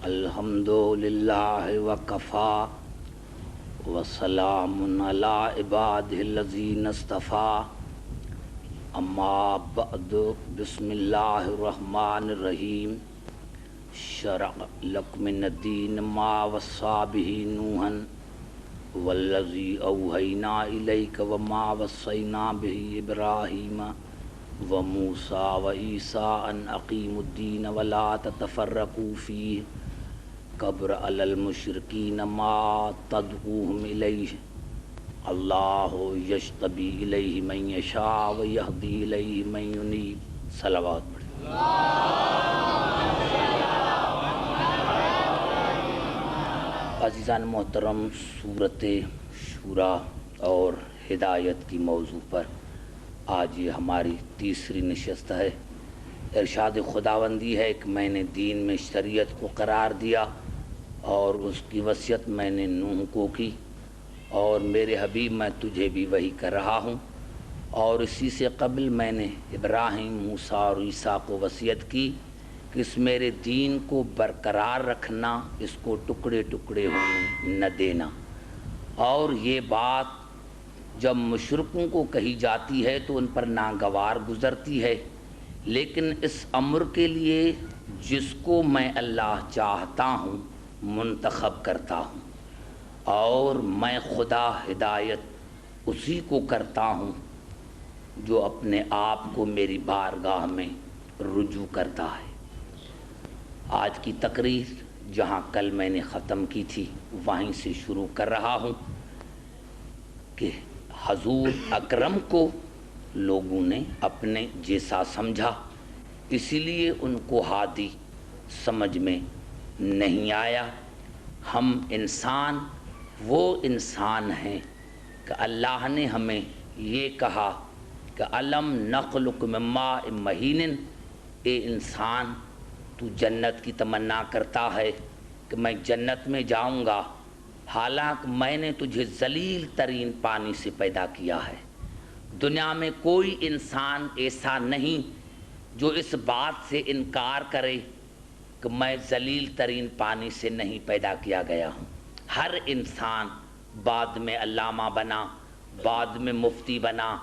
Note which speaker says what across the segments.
Speaker 1: الحمد للہ وکفا وسلام علی عبادہ الذین اصطفیٰ اما بعد بسم اللہ الرحمن الرحیم شرع لکم من الدین ما وصی بہ نوحا والذی اوحینا الیک وما وصینا بہ ابراہیم وموسیٰ وعیسیٰ ان اقیموا الدین ولا تتفرقوا فیہ کبر علی المشرکین ما تدعوہم الیہ اللہ یجتبی الیہ من یشاء ویہدی الیہ من ینیب۔ صلوات پڑھیں۔ عزیزان محترم، سورۃ شورى اور ہدایت کی موضوع پر آج یہ ہماری تیسری نشست ہے۔ ارشاد خداوندی ہے کہ میں نے دین میں شریعت کو قرار دیا اور اس کی وصیت میں نے نوح کو کی، اور میرے حبیب میں تجھے بھی وہی کر رہا ہوں، اور اسی سے قبل میں نے ابراہیم، موسیٰ اور عیسیٰ کو وصیت کی کہ اس میرے دین کو برقرار رکھنا، اس کو ٹکڑے ٹکڑے ہونے نہ دینا۔ اور یہ بات جب مشرکوں کو کہی جاتی ہے تو ان پر ناگوار گزرتی ہے، لیکن اس امر کے لیے جس کو میں اللہ چاہتا ہوں منتخب کرتا ہوں، اور میں خدا ہدایت اسی کو کرتا ہوں جو اپنے آپ کو میری بارگاہ میں رجوع کرتا ہے۔ آج کی تقریر جہاں کل میں نے ختم کی تھی وہیں سے شروع کر رہا ہوں کہ حضور اکرم کو لوگوں نے اپنے جیسا سمجھا، اسی لیے ان کو ہادی سمجھ میں نہیں آیا۔ ہم انسان وہ انسان ہیں کہ اللہ نے ہمیں یہ کہا کہ الم نخلق من ماء مہین، اے انسان تو جنت کی تمنا کرتا ہے کہ میں جنت میں جاؤں گا، حالانکہ میں نے تجھے ذلیل ترین پانی سے پیدا کیا ہے۔ دنیا میں کوئی انسان ایسا نہیں جو اس بات سے انکار کرے کہ میں ذلیل ترین پانی سے نہیں پیدا کیا گیا ہوں۔ ہر انسان بعد میں علامہ بنا، بعد میں مفتی بنا،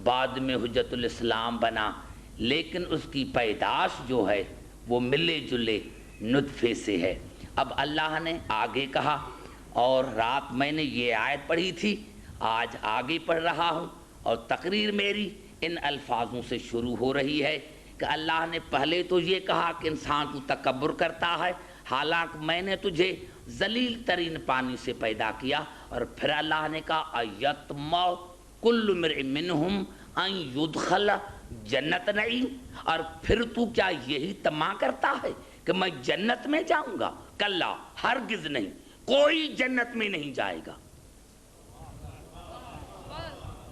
Speaker 1: بعد میں حجت الاسلام بنا، لیکن اس کی پیدائش جو ہے وہ ملے جلے نطفے سے ہے۔ اب اللہ نے آگے کہا، اور رات میں نے یہ آیت پڑھی تھی، آج آگے پڑھ رہا ہوں، اور تقریر میری ان الفاظوں سے شروع ہو رہی ہے کہ اللہ نے پہلے تو یہ کہا کہ انسان تو تکبر کرتا ہے، حالانکہ میں نے تجھے ذلیل ترین پانی سے پیدا کیا، اور پھر اللہ نے کہا ایتما کل امرئ منہم ان یدخل جنت نعیم، اور پھر تو کیا یہی طمع کرتا ہے کہ میں جنت میں جاؤں گا؟ کلا، ہرگز نہیں، کوئی جنت میں نہیں جائے گا۔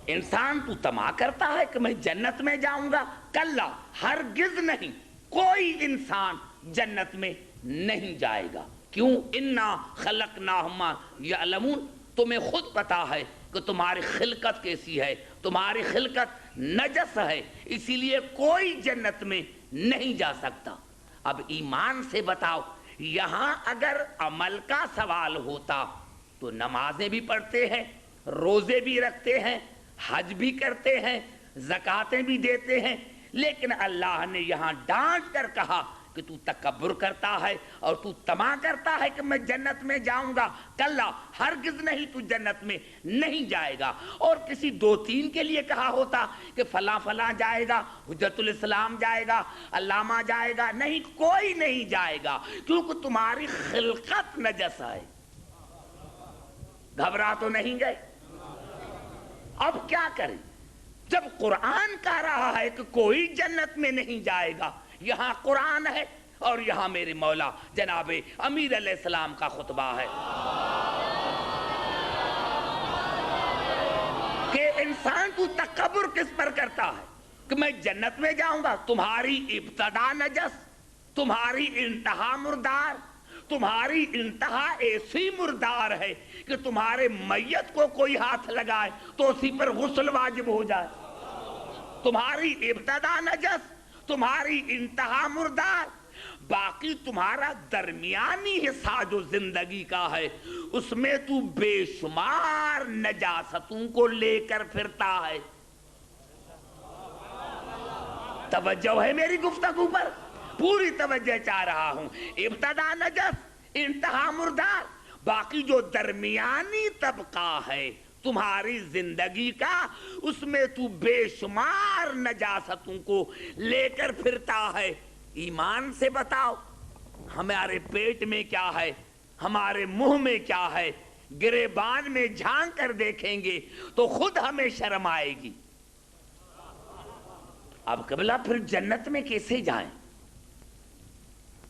Speaker 1: انسان تو طمع کرتا ہے کہ میں جنت میں جاؤں گا، کلا، ہرگز نہیں، کوئی انسان جنت میں نہیں جائے گا۔ کیوں؟ انا خلقناہم یعلمون، تمہیں خود پتا ہے کہ تمہاری خلقت کیسی ہے، تمہاری خلقت نجس ہے، اسی لیے کوئی جنت میں نہیں جا سکتا۔ اب ایمان سے بتاؤ، یہاں اگر عمل کا سوال ہوتا تو نمازیں بھی پڑھتے ہیں، روزے بھی رکھتے ہیں، حج بھی کرتے ہیں، زکاتیں بھی دیتے ہیں، لیکن اللہ نے یہاں ڈانٹ کر کہا کہ تو تکبر کرتا ہے اور تو طمع کرتا ہے کہ میں جنت میں جاؤں گا، کلا، ہرگز نہیں، تو جنت میں نہیں جائے گا۔ اور کسی دو تین کے لیے کہا ہوتا کہ فلاں فلاں جائے گا، حجت الاسلام جائے گا، علامہ جائے گا، نہیں، کوئی نہیں جائے گا، کیونکہ تمہاری خلقت نجس ہے۔ گھبرا تو نہیں گئے؟ اب کیا کریں جب قرآن کہہ رہا ہے کہ کوئی جنت میں نہیں جائے گا؟ یہاں قرآن ہے اور یہاں میرے مولا جناب امیر علیہ السلام کا خطبہ ہے کہ انسان تو تکبر کس پر کرتا ہے کہ میں جنت میں جاؤں گا؟ تمہاری ابتدا نجس، تمہاری انتہا مردار، تمہاری انتہا ایسی مردار ہے کہ تمہارے میت کو کوئی ہاتھ لگائے تو اسی پر غسل واجب ہو جائے۔ تمہاری ابتدا نجس، تمہاری انتہا مردار، باقی تمہارا درمیانی حصہ جو زندگی کا ہے اس میں تو بے شمار نجاستوں کو لے کر پھرتا ہے. توجہ ہے میری گفتگو پر؟ پوری توجہ چاہ رہا ہوں. ابتدا نجس، انتہا مردار. باقی جو درمیانی طبقہ ہے تمہاری زندگی کا اس میں تو بے شمار نجاستوں کو لے کر پھرتا ہے. ایمان سے بتاؤ ہمارے پیٹ میں کیا ہے، ہمارے منہ میں کیا ہے. گریبان میں جھانک کر دیکھیں گے تو خود ہمیں شرم آئے گی. اب قبلہ پھر جنت میں کیسے جائیں؟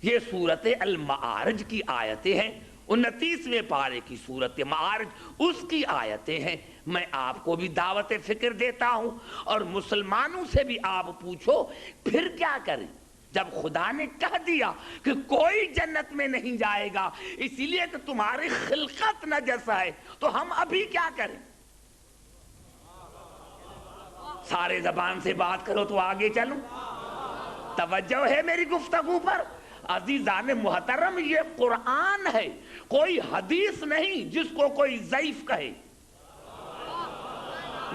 Speaker 1: یہ سورت المعارج کی آیتیں ہیں، 29ویں پارے کی سورت معارج اس کی آیتیں ہیں. میں آپ کو بھی دعوت فکر دیتا ہوں اور مسلمانوں سے بھی آپ پوچھو پھر کیا کریں جب خدا نے کہہ دیا کہ کوئی جنت میں نہیں جائے گا اسی لیے کہ تمہاری خلقت نجس ہے، تو ہم ابھی کیا کریں؟ سارے زبان سے بات کرو تو آگے چلوں. توجہ ہے میری گفتگو پر؟ عزیزان محترم یہ قرآن ہے، کوئی حدیث نہیں جس کو کوئی ضعیف کہے.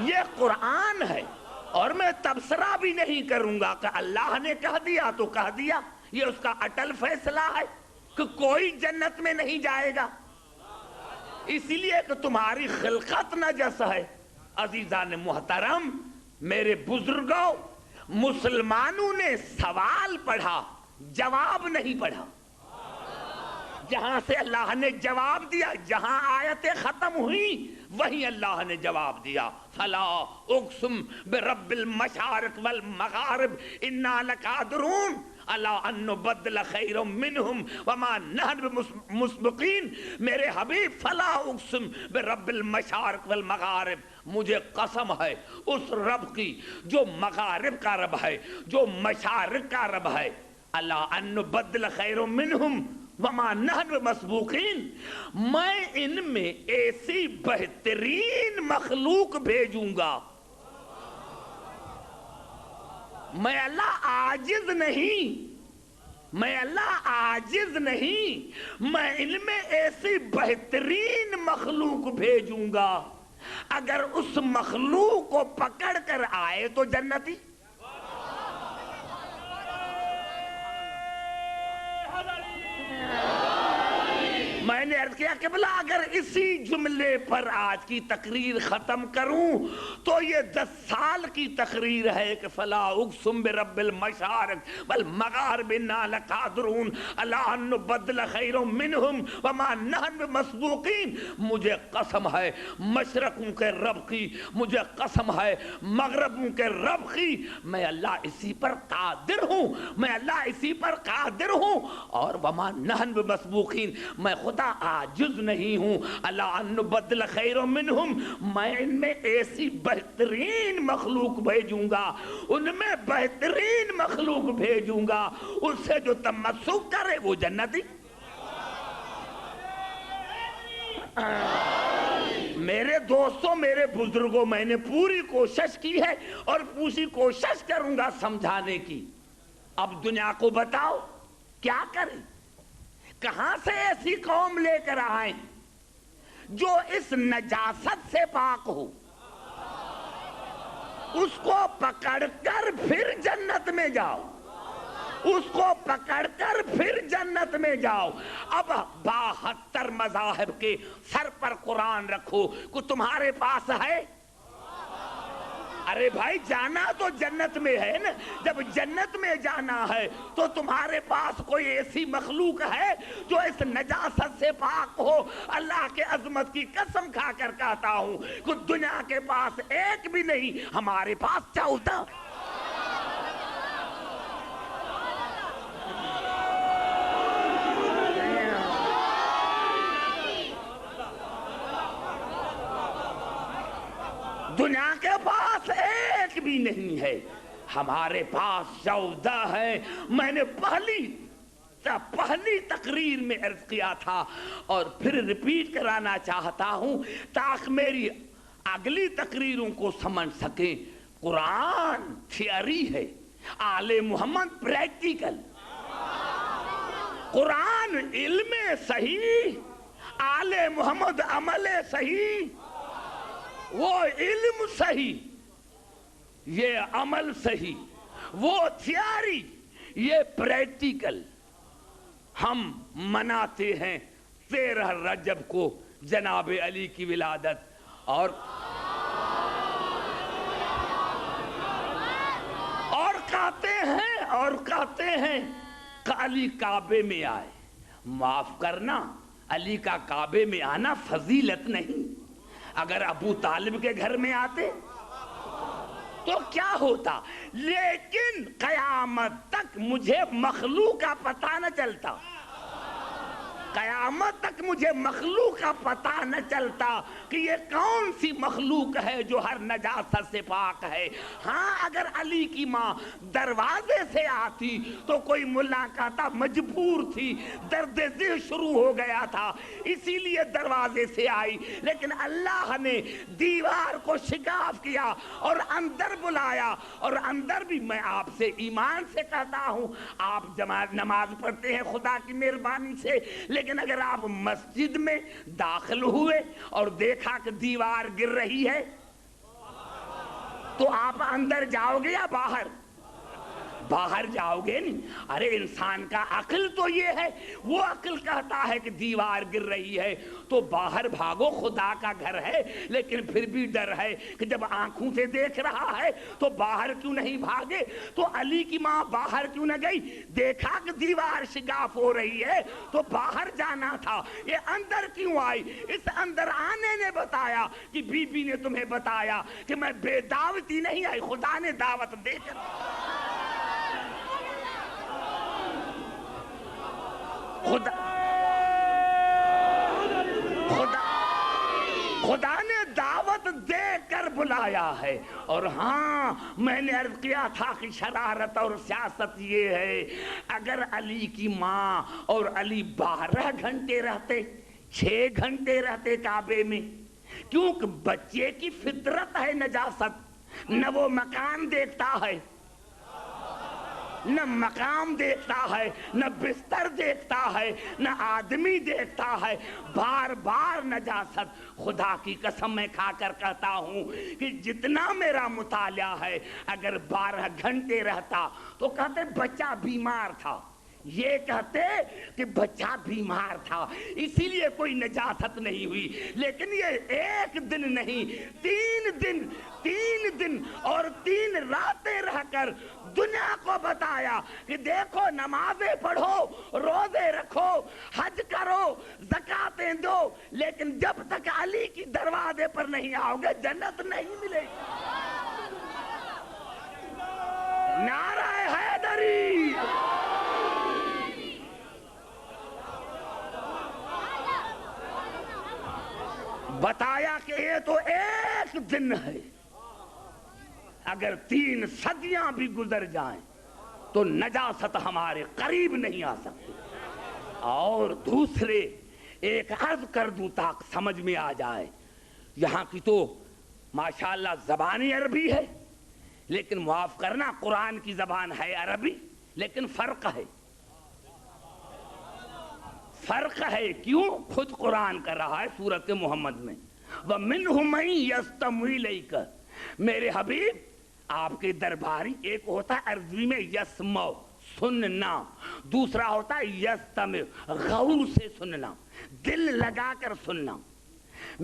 Speaker 1: یہ قرآن ہے اور میں تبصرہ بھی نہیں کروں گا کہ اللہ نے کہہ دیا تو کہہ دیا. یہ اس کا اٹل فیصلہ ہے کہ کوئی جنت میں نہیں جائے گا اسی لیے کہ تمہاری خلقت نجس ہے. عزیزان محترم میرے بزرگوں، مسلمانوں نے سوال پڑھا، جواب نہیں پڑھا. جہاں سے اللہ نے جواب دیا، جہاں آیتیں ختم ہوئی وہیں اللہ نے جواب دیا. فلا اقسم برب المشارق والمغارب انا لقادرون الا ان نبدل خیر منہم وما نحن بمسبقین. میرے حبیب فلا اقسم برب المشارق والمغارب، مجھے قسم ہے اس رب کی جو مغارب کا رب ہے، جو مشارق کا رب ہے. الا ان نبدل خیر منہم وما نحن بمسبوقین، میں ان میں ایسی بہترین مخلوق بھیجوں گا. میں اللہ عاجز نہیں، میں اللہ عاجز نہیں، میں ان میں ایسی بہترین مخلوق بھیجوں گا اگر اس مخلوق کو پکڑ کر آئے تو جنتی. میں نے عرض کیا کہ بلا اگر اسی جملے پر آج کی تقریر ختم کروں تو یہ 10 سال کی تقریر ہے کہ فلا اقسم برب المشارق والمغارب انا لقادرون الا ان نبدل خیر منہم وما نحن بمسبوقین. مجھے قسم ہے مشرقوں کے رب کی، مجھے قسم ہے مغربوں کے رب کی، میں اللہ اسی پر قادر ہوں، میں اللہ اسی پر قادر ہوں. اور وما نحن بمسبوقین، میں خدا عاجز نہیں ہوں. اللہ ان نبدل خیر منہم، میں ان میں ایسی بہترین مخلوق بھیجوں گا، ان میں بہترین مخلوق بھیجوں گا، اس سے جو تمسک کرے وہ جنتی. میرے دوستوں، میرے بزرگوں، میں نے پوری کوشش کی ہے اور پوری کوشش کروں گا سمجھانے کی. اب دنیا کو بتاؤ کیا کریں؟ کہاں سے ایسی قوم لے کر آئیں جو اس نجاست سے پاک ہو، اس کو پکڑ کر پھر جنت میں جاؤ، اس کو پکڑ کر پھر جنت میں جاؤ. اب 72 مذاہب کے سر پر قرآن رکھو کہ تمہارے پاس ہے. ارے بھائی جانا تو جنت میں ہے نا، جب جنت میں جانا ہے تو تمہارے پاس کوئی ایسی مخلوق ہے جو اس نجاست سے پاک ہو؟ اللہ کے عظمت کی قسم کھا کر کہتا ہوں کہ دنیا کے پاس ایک بھی نہیں، ہمارے پاس 14. دنیا کے پاس ایک بھی نہیں ہے، ہمارے پاس 14 ہے. میں نے پہلی تقریر میں عرض کیا تھا اور پھر ریپیٹ کرانا چاہتا ہوں تاکہ میری اگلی تقریروں کو سمجھ سکیں. قرآن تھیوری ہے، آل محمد پریکٹیکل. قرآن علم صحیح، آل محمد عمل صحیح، وہ علم صحیح، یہ عمل صحیح، وہ تھیاری، یہ پریکٹیکل۔ ہم مناتے ہیں 13 رجب کو جناب علی کی ولادت، اور کہتے ہیں کہ علی کعبے میں آئے۔ معاف کرنا، علی کا کعبے میں آنا فضیلت نہیں۔ اگر ابو طالب کے گھر میں آتے تو کیا ہوتا، لیکن قیامت تک مجھے مخلوق کا پتہ نہ چلتا، قیامت تک مجھے مخلوق کا پتہ نہ چلتا کہ یہ کون سی مخلوق ہے جو ہر نجاست سے پاک ہے۔ ہاں اگر علی کی ماں دروازے سے آتی تو کوئی ملا کہتا مجبور تھی، درد دل شروع ہو گیا تھا اسی لیے دروازے سے آئی، لیکن اللہ نے دیوار کو شگاف کیا اور اندر بلایا۔ اور اندر بھی میں آپ سے ایمان سے کہتا ہوں، آپ نماز پڑھتے ہیں خدا کی مہربانی سے، لیکن اگر آپ مسجد میں داخل ہوئے اور دیکھا کہ دیوار گر رہی ہے تو آپ اندر جاؤ گے یا باہر؟ باہر جاؤ گے نہیں۔ ارے انسان کا عقل تو یہ ہے، وہ عقل کہتا ہے کہ دیوار گر رہی ہے تو باہر بھاگو، خدا کا گھر ہے، لیکن پھر بھی ڈر ہے کہ جب آنکھوں سے دیکھ رہا ہے تو باہر کیوں نہیں بھاگے؟ تو علی کی ماں باہر کیوں نہ گئی؟ دیکھا کہ دیوار شگاف ہو رہی ہے تو باہر جانا تھا، یہ اندر کیوں آئی؟ اس اندر آنے نے بتایا کہ بی بی نے تمہیں بتایا کہ میں بے دعوتی نہیں آئی، خدا نے دعوت دے کر خدا نے دعوت دے کر بلایا ہے۔ اور ہاں میں نے عرض کیا تھا کہ شرارت اور سیاست یہ ہے، اگر علی کی ماں اور علی 12 گھنٹے رہتے، 6 گھنٹے رہتے کعبے میں، کیونکہ بچے کی فطرت ہے نجاست، نہ وہ مکان دیکھتا ہے، نہ مقام دیکھتا ہے، نہ بستر دیکھتا ہے، نہ آدمی دیکھتا ہے، بار بار نجاست۔ خدا کی قسم میں کھا کر کہتا ہوں کہ جتنا میرا مطالعہ ہے، اگر 12 گھنٹے رہتا تو کہتے بچہ بیمار تھا، یہ کہتے کہ بچہ بیمار تھا اسی لیے کوئی نجاست نہیں ہوئی۔ لیکن یہ 1 دن نہیں، 3 دن اور 3 راتیں رہ کر دنیا کو بتایا کہ دیکھو نمازیں پڑھو، روزے رکھو، حج کرو، زکاتیں دو، لیکن جب تک علی کی دروازے پر نہیں آؤ گے جنت نہیں ملے گی۔ نعرہ حیدری! بتایا کہ یہ تو 1 دن ہے، اگر 3 صدیاں بھی گزر جائیں تو نجاست ہمارے قریب نہیں آ سکتی۔ اور دوسرے ایک عرض کر دوں تاکہ سمجھ میں آ جائے، یہاں کی تو ماشاءاللہ زبان عربی ہے، لیکن معاف کرنا قرآن کی زبان ہے عربی، لیکن فرق ہے۔ فرق ہے کیوں؟ خود قرآن کر رہا ہے سورۃ محمد میں، وَمِنْهُ مَن يَسْتَمِعُ إِلَيْكَ، میرے حبیب آپ کے درباری، ایک ہوتا ہے عربی میں یسمع سننا، دوسرا ہوتا ہے یستمع غور سے سننا، دل لگا کر سننا۔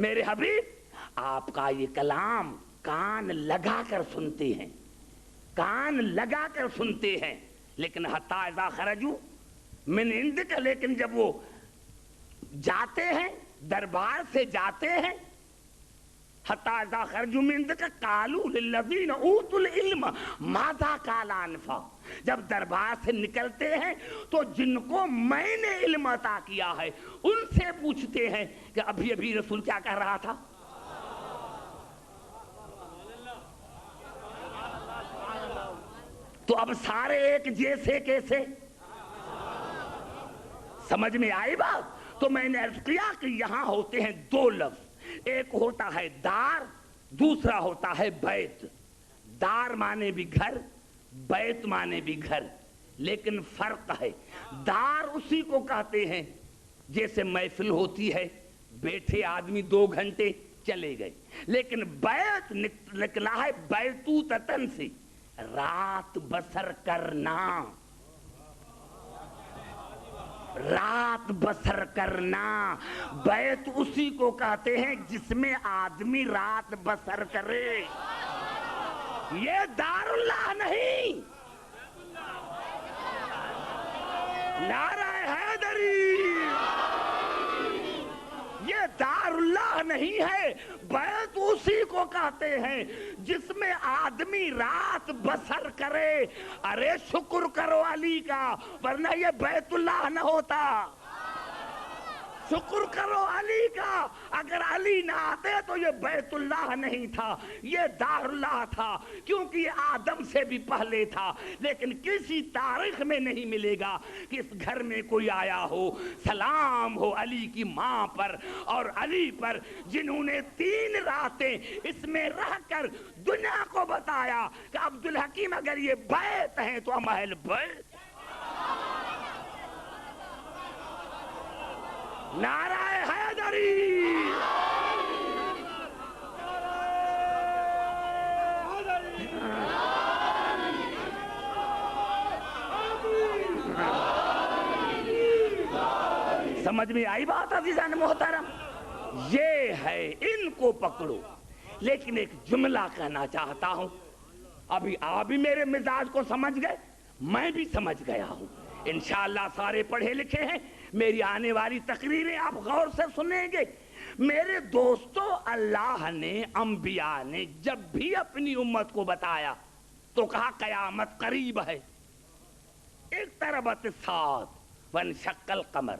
Speaker 1: میرے حبیب آپ کا یہ کلام کان لگا کر سنتے ہیں، کان لگا کر سنتے ہیں، لیکن حتی اذا خرجوا من عندک، لیکن جب وہ جاتے ہیں دربار سے جاتے ہیں، حتی اذا خرجوا من عندک قالوا للذین اوتوا العلم ماذا قال آنفا، جب دربار سے نکلتے ہیں تو جن کو میں نے علم عطا کیا ہے ان سے پوچھتے ہیں کہ ابھی ابھی رسول کیا کہہ رہا تھا۔ تو اب سارے ایک جیسے کیسے؟ سمجھ میں آئی بات؟ تو میں نے عرض کیا کہ یہاں ہوتے ہیں 2 لفظ، ایک ہوتا ہے دار، دوسرا ہوتا ہے بیت۔ دار مانے بھی گھر، بیت مانے بھی گھر، لیکن فرق ہے. دار اسی کو کہتے ہیں جیسے محفل ہوتی ہے, بیٹھے آدمی 2 گھنٹے چلے گئے, لیکن بیت نکلا ہے بیتوتتن سے, رات بسر کرنا, رات بسر کرنا. بیت اسی کو کہتے ہیں جس میں آدمی رات بسر کرے. یہ دار اللہ نہیں, نعرہ حیدری, یہ دار اللہ نہیں ہے. بیت اسی کو کہتے ہیں جس میں آدمی رات بسر کرے. ارے شکر کرو علی کا, ورنہ یہ بیت اللہ نہ ہوتا. شکر کرو علی کا, اگر علی نہ آتے تو یہ بیت اللہ نہیں تھا, یہ دار اللہ تھا, کیونکہ یہ آدم سے بھی پہلے تھا. لیکن کسی تاریخ میں نہیں ملے گا کہ اس گھر میں کوئی آیا ہو, سلام ہو علی کی ماں پر اور علی پر, جنہوں نے 3 راتیں اس میں رہ کر دنیا کو بتایا کہ عبدالحکیم اگر یہ بیت ہیں تو ہم اہل بیت. نعرہ حیدری, سمجھ میں آئی بات عزیزان محترم؟ یہ ہے, ان کو پکڑو. لیکن ایک جملہ کہنا چاہتا ہوں, ابھی آپ بھی میرے مزاج کو سمجھ گئے, میں بھی سمجھ گیا ہوں. انشاءاللہ سارے پڑھے لکھے ہیں, میری آنے والی تقریریں آپ غور سے سنیں گے. میرے دوستو, اللہ نے, انبیاء نے جب بھی اپنی امت کو بتایا تو کہا قیامت قریب ہے. اقتربت الساعۃ وانشق القمر,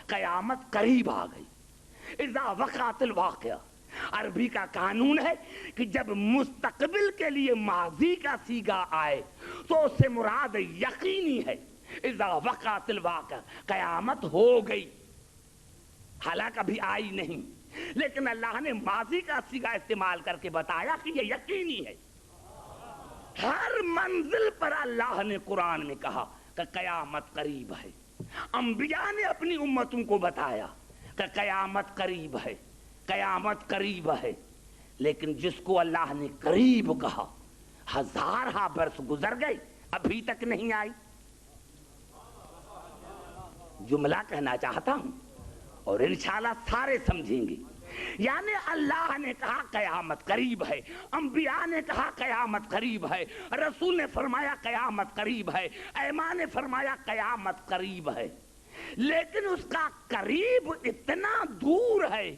Speaker 1: قیامت قریب آ گئی. اذا وقعت الواقعہ, عربی کا قانون ہے کہ جب مستقبل کے لیے ماضی کا صیغہ آئے تو اس سے مراد یقینی ہے. اذا وقعت الواقعہ, قیامت ہو گئی, حالانکہ ابھی آئی نہیں, لیکن اللہ نے ماضی کا صیغہ استعمال کر کے بتایا کہ یہ یقینی ہے. ہر منزل پر اللہ نے قرآن میں کہا کہ قیامت قریب ہے. انبیاء نے اپنی امتوں کو بتایا کہ قیامت قریب ہے, قیامت قریب ہے. لیکن جس کو اللہ نے قریب کہا, 1000 برس گزر گئے, ابھی تک نہیں آئی. جملہ کہنا چاہتا ہوں اور انشاءاللہ سارے سمجھیں گے. یعنی اللہ نے کہا قیامت قریب ہے, انبیاء نے کہا قیامت قریب ہے, رسول نے فرمایا قیامت قریب ہے, ائمہ نے فرمایا قیامت قریب ہے. لیکن اس کا قریب اتنا دور ہے,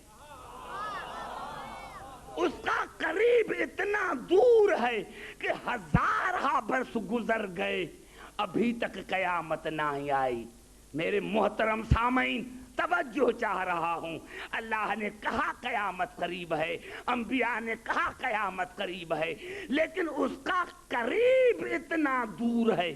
Speaker 1: اس کا قریب اتنا دور ہے کہ 1000 برس گزر گئے, ابھی تک قیامت نہ آئی. میرے محترم سامعین, توجہ چاہ رہا ہوں. اللہ نے کہا قیامت قریب ہے, انبیاء نے کہا قیامت قریب ہے, لیکن اس کا قریب اتنا دور ہے,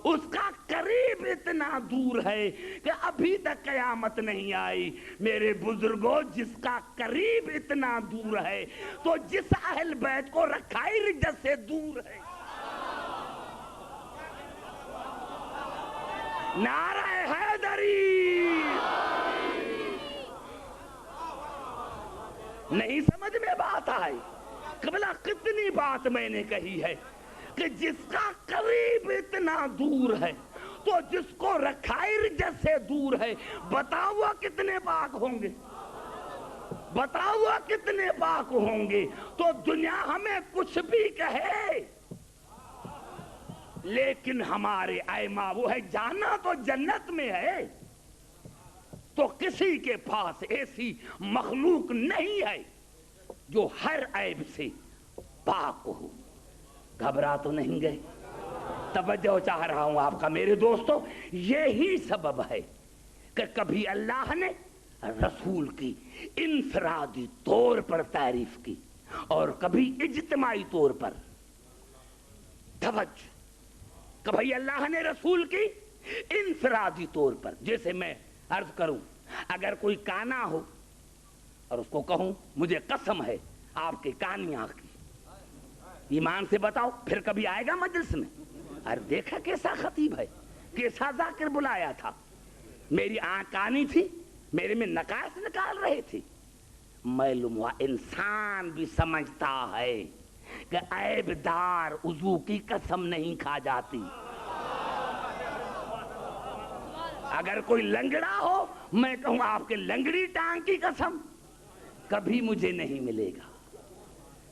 Speaker 1: اس کا قریب اتنا دور ہے کہ ابھی تک قیامت نہیں آئی. میرے بزرگوں, جس کا قریب اتنا دور ہے تو جس اہل بیت کو رکھائی رجت سے دور ہے. نعرہ حیدری. نہیں سمجھ میں بات آئی؟ قبلہ کتنی بات میں نے کہی ہے کہ جس کا قریب اتنا دور ہے تو جس کو رکھائی رجت سے دور ہے, بتاؤ کتنے پاک ہوں گے, بتاؤ کتنے پاک ہوں گے. تو دنیا ہمیں کچھ بھی کہے, لیکن ہمارے ائمہ وہ ہے, جانا تو جنت میں ہے, تو کسی کے پاس ایسی مخلوق نہیں ہے جو ہر عیب سے پاک ہو. گھبرا تو نہیں گئے؟ توجہ چاہ رہا ہوں آپ کا میرے دوستو. یہی سبب ہے کہ کبھی اللہ نے رسول کی انفرادی طور پر تعریف کی اور کبھی اجتماعی طور پر. توجہ, کبھی اللہ نے رسول کی انفرادی طور پر, جیسے میں عرض کروں, اگر کوئی کانا ہو اور اس کو کہوں مجھے قسم ہے آپ کے کانی آنکھ کی, ایمان سے بتاؤ پھر کبھی آئے گا مجلس میں؟ ارے دیکھا کیسا خطیب ہے, کیسا ذاکر بلایا تھا؟ میری آنکھ کانی تھی، میرے میں نقائص نکال رہے تھے۔ معلوم ہوا انسان بھی سمجھتا ہے کہ عیب دار عضو کی قسم نہیں کھا جاتی۔ اگر کوئی لنگڑا ہو، میں کہوں آپ کے لنگڑی ٹانگ کی قسم کبھی مجھے نہیں ملے گا،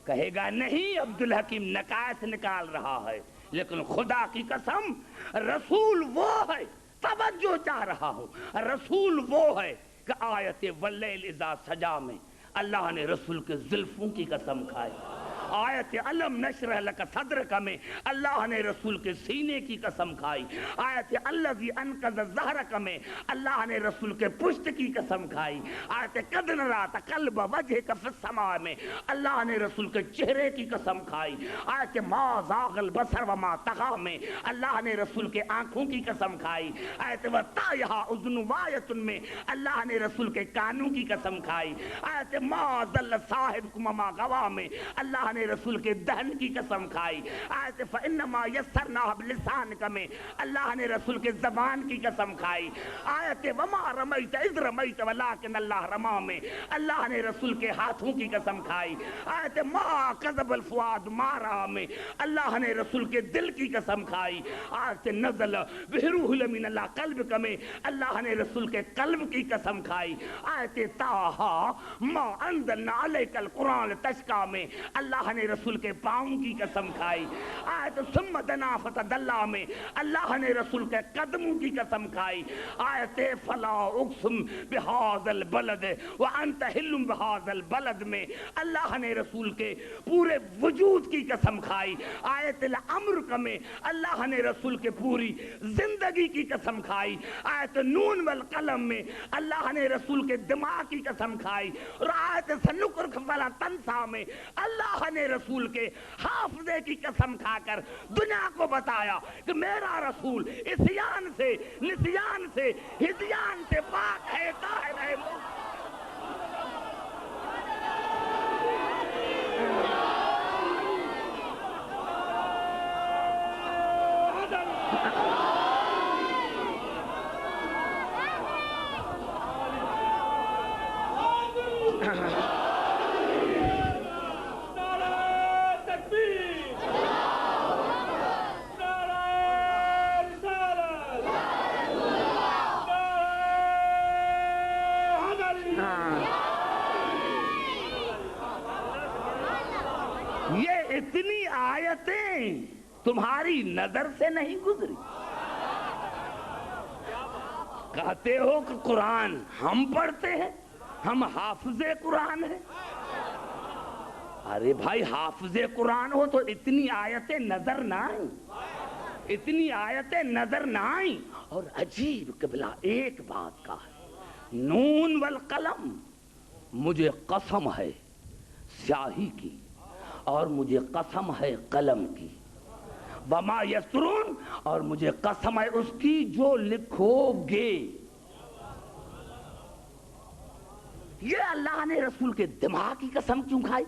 Speaker 1: کہے گا نہیں عبدالحکیم نقائص نکال رہا ہے، لیکن خدا کی قسم رسول وہ ہے، توجہ چاہ رہا ہوں، رسول وہ ہے کہ آیت واللیل اذا سجا میں اللہ نے رسول کے زلفوں کی قسم کھائی، آیت علم نشرح لک صدرک میں اللہ نے رسول کے سینے کی قسم کھائی، آیت الذی انقذ ظہرک میں اللہ نے رسول کے پشت کی قسم کھائی، آیت قد نری تقلب وجہک فی السماء میں اللہ نے رسول کے چہرے کی قسم کھائی، آیت ما زاغ البصر وما طغی میں اللہ نے رسول کے آنکھوں کی قسم کھائی، آیت وطایہا اذن وایت میں اللہ نے رسول کے کانوں کی قسم کھائی، آیت ما ضل صاحبکم وما غوی میں اللہ نے رسول کے دہن کی قسم کھائی، آیت فَإِنَّمَا يَسَّرْنَاهُ بِلِسَانِكَ میں اللہ نے رسول کے زبان کی قسم کھائی، آیت وَمَا رَمَيْتَ إِذْ رَمَيْتَ وَلَٰكِنَّ اللَّهَ رَمَىٰ میں اللہ نے رسول کے ہاتھوں کی قسم کھائی، آیت مَا كَذَبَ الْفُؤَادُ مَا رَأَىٰ میں اللہ نے رسول کے دل کی قسم کھائی، آیت نَزَلَ بِهِ الْأَمِينُ عَلَىٰ قَلْبِكَ میں اللہ نے رسول کے قلب کی قسم کھائی، آیت طٰہَ مَا أَنزَلْنَا عَلَيْكَ الْقُرْآنَ لِتَشْقَىٰ میں اللہ نے رسول کے پاؤں کی قسم کھائی، آیت ثم دنا فتدلی میں اللہ نے رسول کے قدموں کی قسم کھائی، آیت فلا اقسم بہذا البلد وانت حل بہذا البلد میں اللہ نے رسول کے پورے وجود کی قسم کھائی، آیت الامر میں اللہ نے رسول کے پوری زندگی کی قسم کھائی، آیت نون والقلم میں اللہ نے رسول کے دماغ کی قسم کھائی، اور آیت سنقرئک فلا تنسیٰ میں اللہ نے رسول کے حافظے کی قسم کھا کر دنیا کو بتایا کہ میرا رسول عصیان سے، نسیان سے، ہذیان سے پاک ہے، طاہر ہے۔ یہ اتنی آیتیں تمہاری نظر سے نہیں گزری، کہتے ہو کہ قرآن ہم پڑھتے ہیں، ہم حافظ قرآن ہیں۔ ارے بھائی حافظ قرآن ہو تو اتنی آیتیں نظر نہ آئیں، اتنی آیتیں نظر نہ آئیں۔ اور عجیب قبلہ ایک بات کا ہے، نون والقلم مجھے قسم ہے سیاہی کی، اور مجھے قسم ہے قلم کی، وما یسرون اور مجھے قسم ہے اس کی جو لکھو گے۔ یہ اللہ نے رسول کے دماغ کی قسم کیوں کھائی؟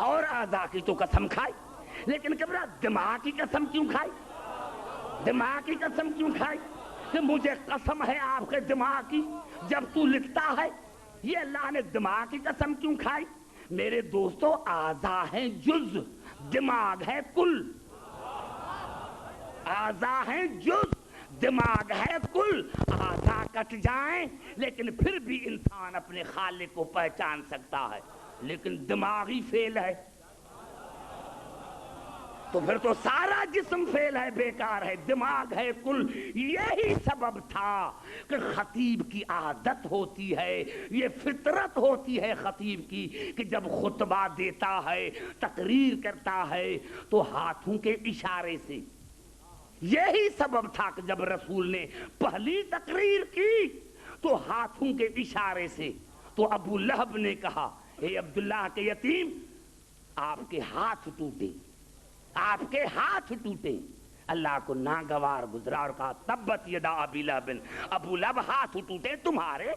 Speaker 1: اور اعضاء کی تو قسم کھائی، لیکن کبرا دماغ کی قسم کیوں کھائی؟ دماغ کی قسم کیوں کھائی؟ کہ مجھے قسم ہے آپ کے دماغ کی جب تو لکھتا ہے۔ یہ اللہ نے دماغ کی قسم کیوں کھائی؟ میرے دوستو اعضاء ہیں جز، دماغ ہے کل، اعضاء ہیں جز، دماغ ہے کل۔ اعضاء کٹ جائیں لیکن پھر بھی انسان اپنے خالق کو پہچان سکتا ہے، لیکن دماغ ہی فیل ہے تو پھر تو سارا جسم فیل ہے، بیکار ہے، دماغ ہے کل۔ یہی سبب تھا کہ خطیب کی عادت ہوتی ہے، یہ فطرت ہوتی ہے خطیب کی کہ جب خطبہ دیتا ہے، تقریر کرتا ہے تو ہاتھوں کے اشارے سے۔ یہی سبب تھا کہ جب رسول نے پہلی تقریر کی تو ہاتھوں کے اشارے سے، تو ابو لہب نے کہا اے عبداللہ کے یتیم، آپ کے ہاتھ ٹوٹے، آپ کے ہاتھ ٹوٹے۔ اللہ کو ناگوار گزرا اور کہا تبت یدا ابی لہب، ابو لہب ہاتھ ٹوٹے تمہارے۔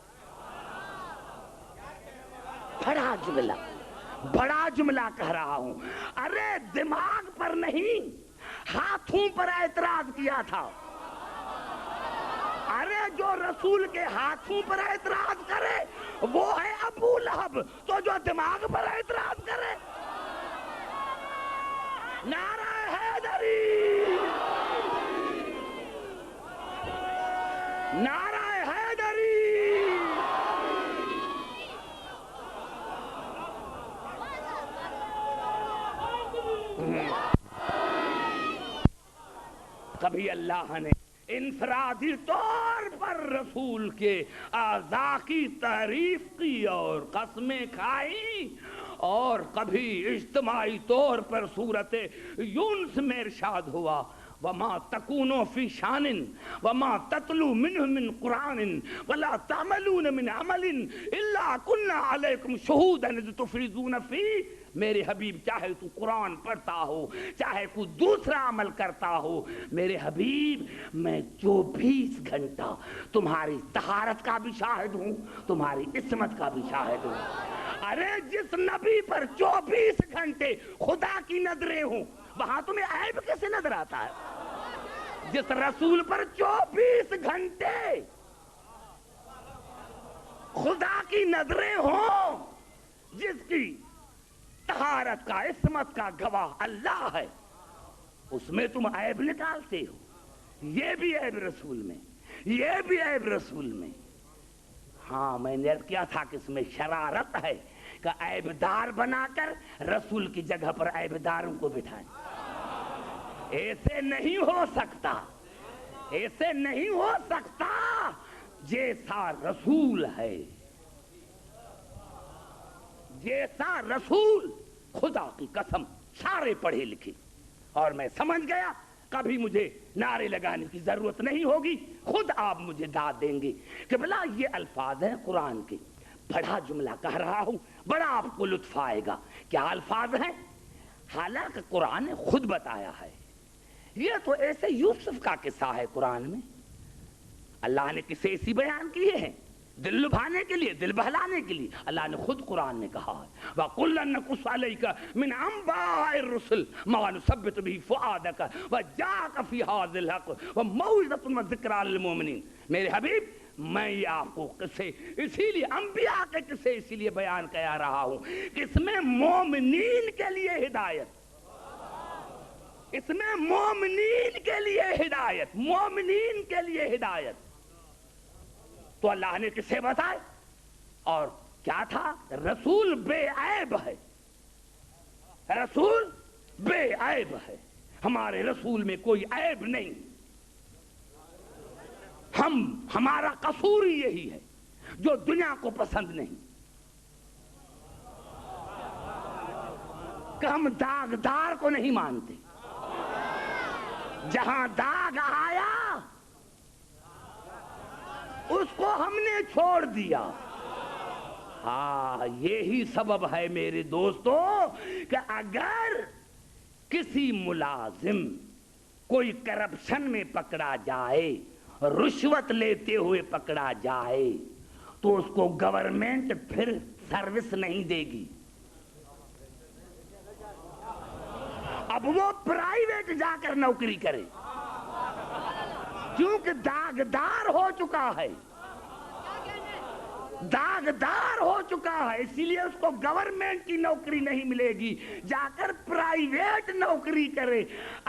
Speaker 1: بڑا جملہ کہہ رہا ہوں، ارے دماغ پر نہیں، ہاتھوں پر اعتراض کیا تھا. ارے جو رسول کے ہاتھوں پر اعتراض کرے وہ ہے ابو لہب، تو جو دماغ پر اعتراض کرے. نعرہ حیدری، نعرہ حیدری. کبھی اللہ نے انفرادی طور پر رسول کے اعضاء کی تعریف کی اور قسمیں کھائی، اور کبھی اجتماعی طور پر سورت یونس میں ارشاد ہوا وما تکونوا فی شان وما تتلو منہ من قرآن ولا تعملون من عمل الا کنا علیکم شہودا اذ تفیضون فیہ. میرے حبیب چاہے تو قرآن پڑھتا ہو، چاہے کوئی دوسرا عمل کرتا ہو، میرے حبیب میں 24 گھنٹہ تمہاری طہارت کا بھی شاہد ہوں، تمہاری عصمت کا بھی شاہد ہوں. ارے جس نبی پر 24 گھنٹے خدا کی نظریں ہوں، وہاں تمہیں عیب کیسے نظر آتا ہے؟ جس رسول پر 24 گھنٹے خدا کی نظریں ہوں، جس کی طہارت کا عصمت کا گواہ اللہ ہے، اس میں تم عیب نکالتے ہو. یہ بھی عیب رسول میں، یہ بھی عیب رسول میں. ہاں میں نے کیا تھا کہ اس میں شرارت ہے کہ عیب دار بنا کر رسول کی جگہ پر عیب داروں کو بٹھائیں. ایسے نہیں ہو سکتا، ایسے نہیں ہو سکتا. جیسا رسول ہے، جیسا رسول، خدا کی قسم سارے پڑھے لکھے. اور میں سمجھ گیا کبھی مجھے نعرے لگانے کی ضرورت نہیں ہوگی، خود آپ مجھے داد دیں گے کہ بلا یہ الفاظ ہیں قرآن کے. بڑا جملہ کہہ رہا ہوں، بڑا آپ کو لطف آئے گا. کیا الفاظ ہیں؟ حالانکہ قرآن نے خود بتایا ہے. یہ تو ایسے یوسف کا قصہ ہے قرآن میں. اللہ نے قصے ایسی بیان کیے ہیں دل لبھانے کے لیے، دل بہلانے کے لیے. اللہ نے خود قرآن میں کہا ہے وَقُلًا نَقُصُّ عَلَيْكَ مِنْ أَنْبَاءِ الرُّسُلِ مَا نُثَبِّتُ بِهِ فُؤَادَكَ وَجَاءَكَ فِي هَٰذَا الْحَقُّ وَمَوْعِظَةٌ وَذِكْرَىٰ لِلْمُؤْمِنِينَ. میرے حبیب میں یہ آپ کو قصے اسی لیے، انبیاء کے قصے اسی لیے بیان کیا رہا ہوں کہ اس میں مومنین کے لیے ہدایت، اس میں مومنین کے لیے ہدایت، مومنین کے لیے ہدایت. تو اللہ نے کسے بتائے؟ اور کیا تھا؟ رسول بے عیب ہے، رسول بے عیب ہے. ہمارے رسول میں کوئی عیب نہیں. ہمارا قصور یہی ہے جو دنیا کو پسند نہیں کہ ہم داغدار کو نہیں مانتے. جہاں داغ آیا اس کو ہم نے چھوڑ دیا. ہاں یہی سبب ہے میرے دوستو کہ اگر کسی ملازم کوئی کرپشن میں پکڑا جائے، رشوت لیتے ہوئے پکڑا جائے، تو اس کو گورنمنٹ پھر سروس نہیں دے گی. اب وہ پرائیویٹ جا کر نوکری کرے، کیونکہ داغدار ہو چکا ہے، داغدار ہو چکا ہے. اسی لیے اس کو گورنمنٹ کی نوکری نہیں ملے گی، جا کر پرائیویٹ نوکری کرے.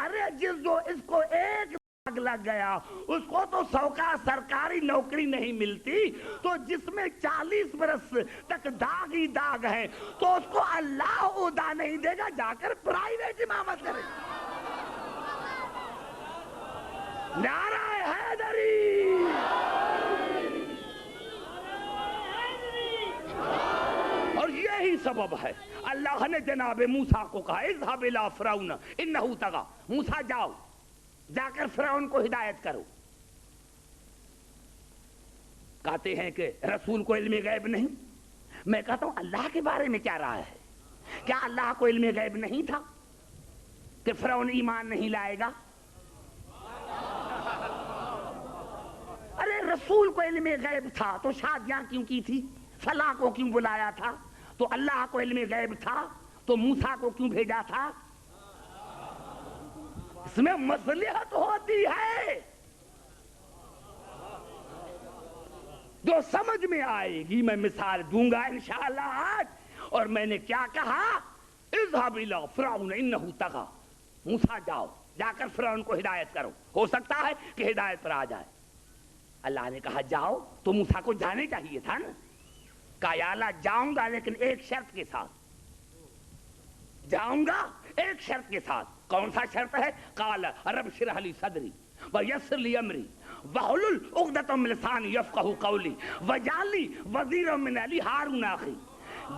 Speaker 1: ارے جس جو اس کو ایک داغ لگ گیا اس کو تو 100 کا سرکاری نوکری نہیں ملتی. تو جس میں 40 برس تک داغ ہی داغ ہے تو اس کو اللہ عہدہ نہیں دے گا، جا کر پرائیویٹ امامت کرے. نعرہ حیدری. اور یہی سبب ہے اللہ نے جناب موسیٰ کو کہا اذهب الى فرعون انه طغى. موسیٰ جاؤ، جا کر فرعون کو ہدایت کرو. کہتے ہیں کہ رسول کو علم غیب نہیں. میں کہتا ہوں اللہ کے بارے میں کیا رائے ہے؟ کیا اللہ کو علم غیب نہیں تھا کہ فرعون ایمان نہیں لائے گا؟ ارے رسول کو علم غیب تھا تو شادیاں کیوں کی تھی؟ فلاں کو کیوں بلایا تھا؟ تو اللہ کو علم غیب تھا تو موسیٰ کو کیوں بھیجا تھا؟ اس میں مصلحت ہوتی ہے جو سمجھ میں آئے گی میں مثال دوں گا انشاءاللہ آج. اور میں نے کیا کہا؟ اذهب الى فرعون انه طغى. موسیٰ جاؤ جا کر فرعون کو ہدایت کرو، ہو سکتا ہے کہ ہدایت پر آ جائے. اللہ نے کہا جاؤ، تو موسیٰ کو جانے چاہیے تھا نا. کہا یا اللہ جاؤں گا لیکن ایک شرط کے ساتھ. جاؤں گا ایک شرط کے ساتھ. کون سا شرط ہے؟ قال رب اشرح لي صدري ويسر لي امري واحلل عقدة من لساني يفقهوا قولي واجعل لي وزيرا من اهلي هارون اخي.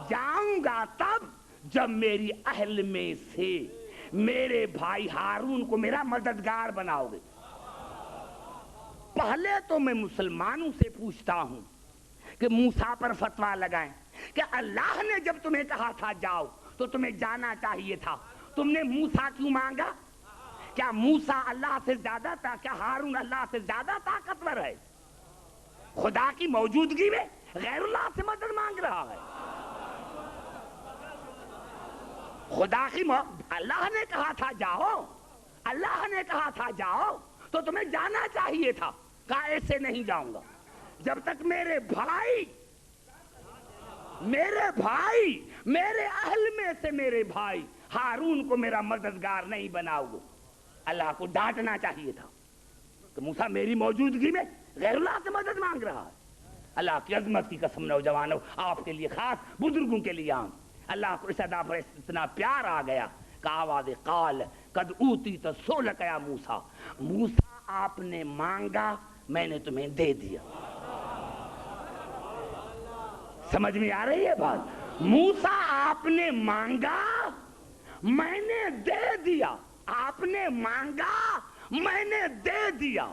Speaker 1: جاؤں گا تب جب میری اہل میں سے میرے بھائی ہارون کو میرا مددگار بناؤ گے. پہلے تو میں مسلمانوں سے پوچھتا ہوں کہ موسیٰ پر فتویٰ لگائیں کہ اللہ نے جب تمہیں کہا تھا جاؤ تو تمہیں جانا چاہیے تھا، تم نے موسیٰ کیوں مانگا؟ کیا موسیٰ اللہ سے زیادہ تھا؟ کیا ہارون اللہ سے زیادہ طاقتور ہے؟ خدا کی موجودگی میں غیر اللہ سے مدد مانگ رہا ہے. خدا کی اللہ نے کہا تھا جاؤ، اللہ نے کہا تھا جاؤ تو تمہیں جانا چاہیے تھا. کہا ایسے نہیں جاؤں گا جب تک میرے بھائی میرے اہل میں سے میرے بھائی ہارون کو میرا مددگار نہیں بناؤ گے. اللہ کو ڈانٹنا چاہیے تھا کہ موسیٰ میری موجودگی میں غیر اللہ سے مدد مانگ رہا ہے. اللہ کی عظمت کی قسم نوجوانوں، آپ کے لیے خاص، بزرگوں کے لیے عام. اللہ کو اس ادا پر اتنا پیار آ گیا کہ آواز قال قد اوتیت سؤلک یا موسیٰ. موسیٰ آپ نے مانگا میں نے تمہیں دے دیا. سمجھ میں آ رہی ہے بات؟ موسیٰ آپ نے مانگا میں نے دے دیا. آپ نے مانگا میں نے دے دیا.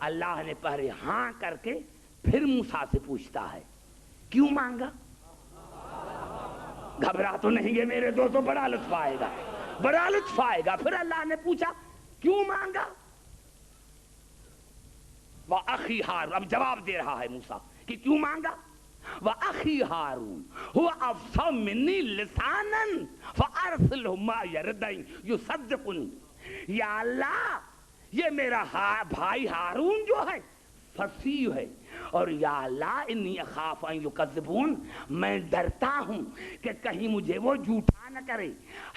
Speaker 1: اللہ نے پہلے ہاں کر کے پھر موسیٰ سے پوچھتا ہے کیوں مانگا؟ گھبرا تو نہیں گے میرے دوستو؟ بڑا لطف آئے گا، بڑا لطف آئے گا. پھر اللہ نے پوچھا کیوں مانگا؟ وَأَخِي ہارون، اب جواب دے رہا ہے موسیٰ کہ کیوں مانگا. وَأَخِي ہارون هُوَ أَفْصَحُ مِنِّي لِسَانًا فَأَرْسِلْهُ مَعِيَ رِدًا يُصَدِّقُنِي. یا اللہ یہ میرا بھائی ہارون جو ہے فصیح ہے، اور یا اللہ انی اخاف ان یکذبون، میں ڈرتا ہوں کہ کہیں مجھے وہ جھوٹا نہ کرے.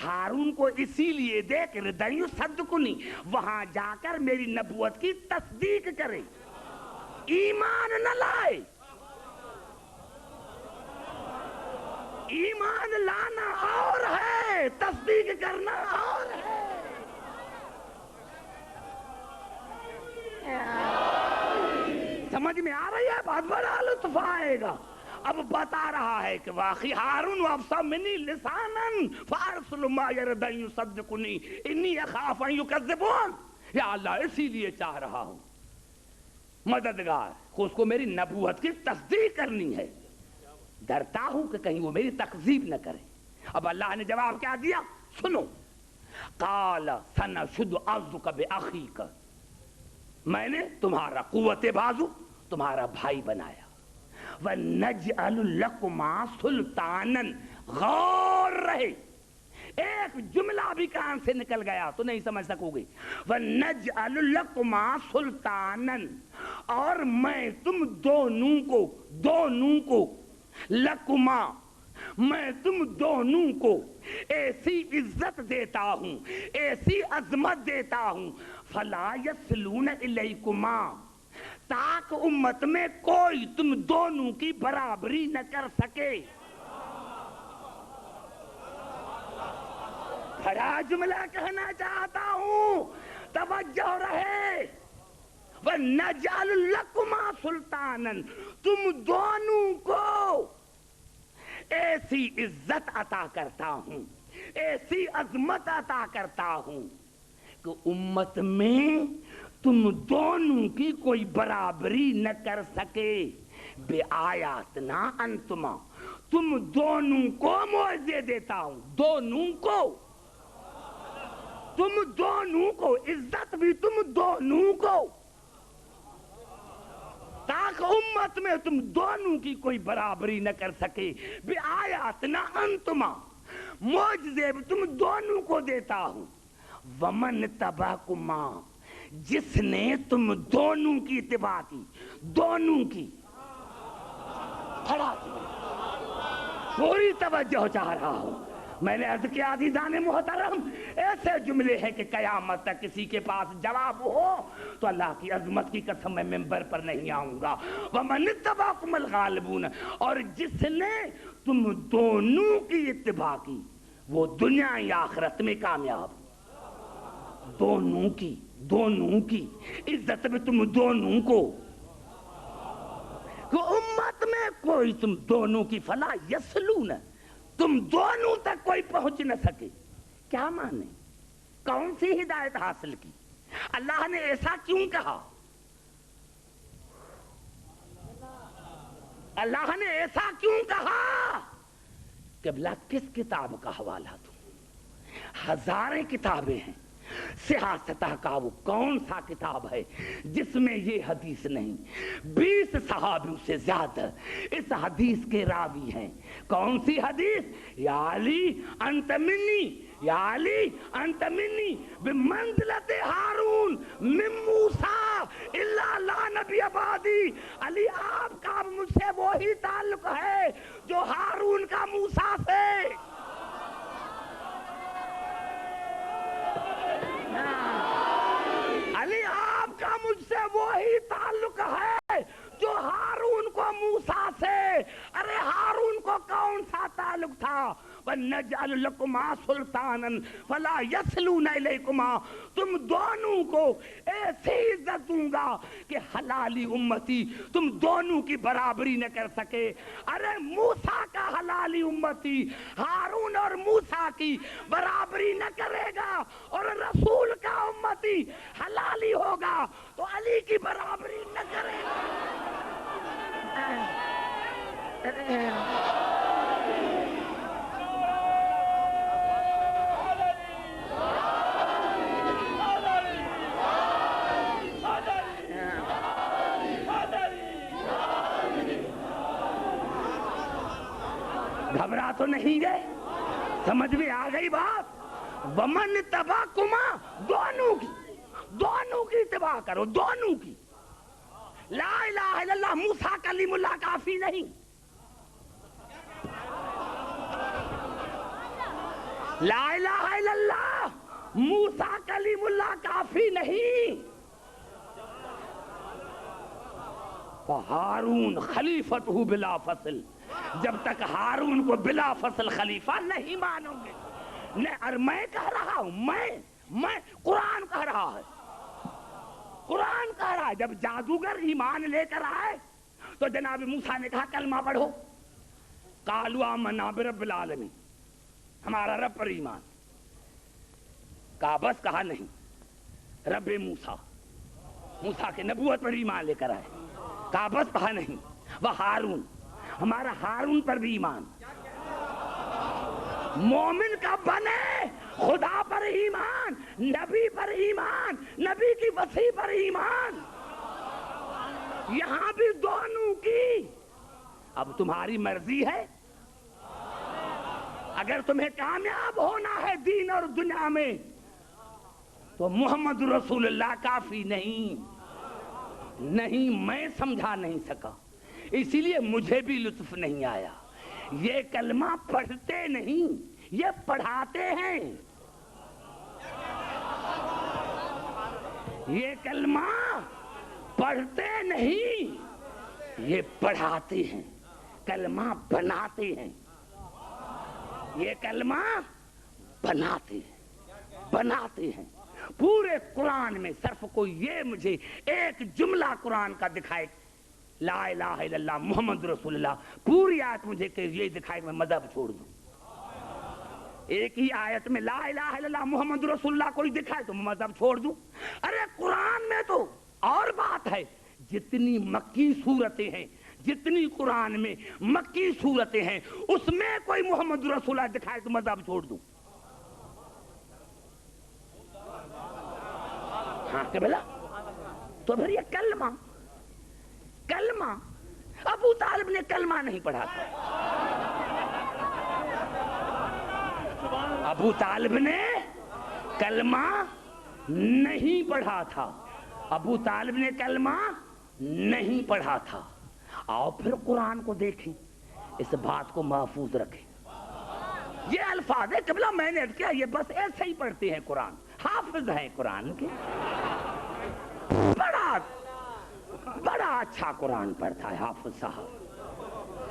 Speaker 1: ہارون کو اسی لیے دے کہ رِدًا یُصَدِّقُنی، وہاں جا کر میری نبوت کی تصدیق کرے، ایمان نہ لائے. ایمان لانا اور ہے، تصدیق کرنا اور ہے. سمجھ میں آ رہی ہے بات؟ بڑا لطف آئے گا. اب بتا رہا ہے کہ واقعی ہارون وافصح منی لسانا فارسل معی ردا یصدقنی انی اخاف ان یکذبون. یا اللہ اسی لیے چاہ رہا ہوں مددگار، اس کو میری نبوت کی تصدیق کرنی ہے، ڈرتا ہوں کہ کہیں وہ میری تکذیب نہ کرے. اب اللہ نے جواب کیا دیا سنو. قال سنشد عضدک باخیک، میں نے تمہارا قوت بازو تمہارا بھائی بنایا. وَنَجْعَلُ لَكُمَا سُلْطَانًا، غور رہے ایک جملہ بھی کان سے نکل گیا تو نہیں سمجھ سکو گے. وَنَجْعَلُ لَكُمَا سُلْطَانًا، اور میں تم دونوں کو لکما، میں تم دونوں کو ایسی عزت دیتا ہوں، ایسی عظمت دیتا ہوں. فَلَا يَصِلُونَ إِلَيْكُمَا، تاک امت میں کوئی تم دونوں کی برابری نہ کر سکے. بڑا جملہ کہنا چاہتا ہوں، توجہ رہے. وَنَجْعَلُ لَكُمَا سُلْطَانًا، تم دونوں کو ایسی عزت عطا کرتا ہوں، ایسی عظمت عطا کرتا ہوں کہ امت میں تم دونوں کی کوئی برابری نہ کر سکے. بے آیاتنا انتما، تم دونوں کو معاوضے دیتا ہوں، تم دونوں کو عزت بھی تم دونوں کو، تاکہ امت میں تم دونوں کی کوئی برابری نہ کر سکے. بے آیاتنا انتما، معجزے بھی تم دونوں کو دیتا ہوں. ومن تبعکما، جس نے تم دونوں کی اتباع کی، دونوں کی، کھڑا پوری توجہ چاہ رہا ہوں. میں نے عرض کیا عزیزان محترم، ایسے جملے ہیں کہ قیامت تک کسی کے پاس جواب ہو تو اللہ کی عظمت کی قسم میں ممبر پر نہیں آؤں گا. وَمَنِ اتَّبَعَكُمُ الْغَالِبُونَ، اور جس نے تم دونوں کی اتباع کی وہ دنیا یا آخرت میں کامیاب. دونوں کی، دونوں کی عزت میں تم دونوں کو، کہ امت میں کوئی تم دونوں کی فلا یسلون، تم دونوں تک کوئی پہنچ نہ سکے. کیا مانے؟ کون سی ہدایت حاصل کی؟ اللہ نے ایسا کیوں کہا؟ اللہ نے ایسا کیوں کہا؟ قبلہ کس کتاب کا حوالہ دوں؟ ہزاریں کتابیں ہیں. سیاستہ کا وہ کون سا کتاب ہے جس میں یہ حدیث نہیں؟ 20 صحابیوں سے زیادہ اس حدیث کے راوی ہیں. کون سی حدیث؟ یا علی انت منی، یا علی انت منی بمنزلت ہارون من موسیٰ الا لا نبی بعدی. علی آپ کا مجھ سے وہی تعلق ہے جو ہارون کا موسیٰ سے. علی آپ کا مجھ سے وہی تعلق ہے جو ہارون کو موسیٰ سے. ارے ہارون کو کون سا تعلق تھا؟ وَنَجْعَلُ لَكُمَا سُلْطَانًا فَلَا يَصِلُونَ إِلَيْكُمَا، تم دونوں کو ایسی عزت دوں گا کہ حلالی امتی تم دونوں کی برابری نہ کر سکے. ارے موسیٰ کا حلالی امتی ہارون اور موسیٰ کی برابری نہ کرے گا، اور رسول کا امتی حلالی ہوگا تو علی کی برابری نہ کرے گا. گھبرا تو نہیں گئے؟ سمجھ میں آ گئی بات؟ ومن تبعکما، دونوں کی، دونوں کی اتباع کرو، دونوں کی. لا الہ الا اللہ موسیٰ کلیم اللہ کافی نہیں. لا الہ الا اللہ موسیٰ کلیم اللہ کافی نہیں. ہارون خلیفتہ بلا فصل، جب تک ہارون کو بلا فصل خلیفہ نہیں مانو گے. اور میں کہہ رہا ہوں، میں قرآن کہہ رہا ہے، قرآن کہہ رہا ہے. جب جادوگر ایمان لے کر آئے تو جناب موسیٰ نے کہا کلمہ پڑھو. قالوا آمنا برب العالمین، ہمارا رب پر ایمان. کہا بس، کہا نہیں رب موسیٰ، موسیٰ کے نبوت پر ایمان لے کر آئے. کہا بس، کہا نہیں وہ ہارون، ہمارا ہارون پر بھی ایمان. مومن کا بنے خدا پر ایمان، نبی پر ایمان، نبی کی وصی پر ایمان. یہاں بھی دونوں کی. اب تمہاری مرضی ہے، اگر تمہیں کامیاب ہونا ہے دین اور دنیا میں تو محمد رسول اللہ کافی نہیں. نہیں، میں سمجھا نہیں سکا، اسی لیے مجھے بھی لطف نہیں آیا. یہ کلمہ پڑھتے نہیں، یہ پڑھاتے ہیں. یہ کلمہ پڑھتے نہیں، یہ پڑھاتے ہیں. کلمہ بناتے ہیں، یہ کلمہ بناتے ہیں، بناتے ہیں. پورے قرآن میں صرف کوئی یہ مجھے ایک جملہ قرآن کا دکھائے لا الہ الا اللہ محمد رسول اللہ، پوری آیت مجھے کہ یہ دکھائے میں مذہب چھوڑ دوں. ایک ہی آیت میں لا الہ الا اللہ محمد رسول اللہ کوئی دکھائے تو مذہب چھوڑ دوں. ارے قرآن میں تو اور بات ہے. جتنی مکی صورتیں ہیں، جتنی قرآن میں مکی صورتیں ہیں، اس میں کوئی محمد رسول اللہ دکھائے تو مذہب چھوڑ دوں. ہاں کہ بلا تو پھر یہ کلمہ ابو طالب نے کلمہ نہیں پڑھا تھا. ابو طالب نے کلمہ نہیں پڑھا تھا، ابو طالب نے کلمہ نہیں پڑھا تھا۔ آؤ پھر قرآن کو دیکھیں، اس بات کو محفوظ رکھیں۔ یہ الفاظ ہے قبلہ، میں نے کیا یہ بس ایسے ہی پڑھتے ہیں قرآن، حافظ ہیں قرآن کے، بڑا اچھا قرآن پڑھتا ہے حافظ صاحب۔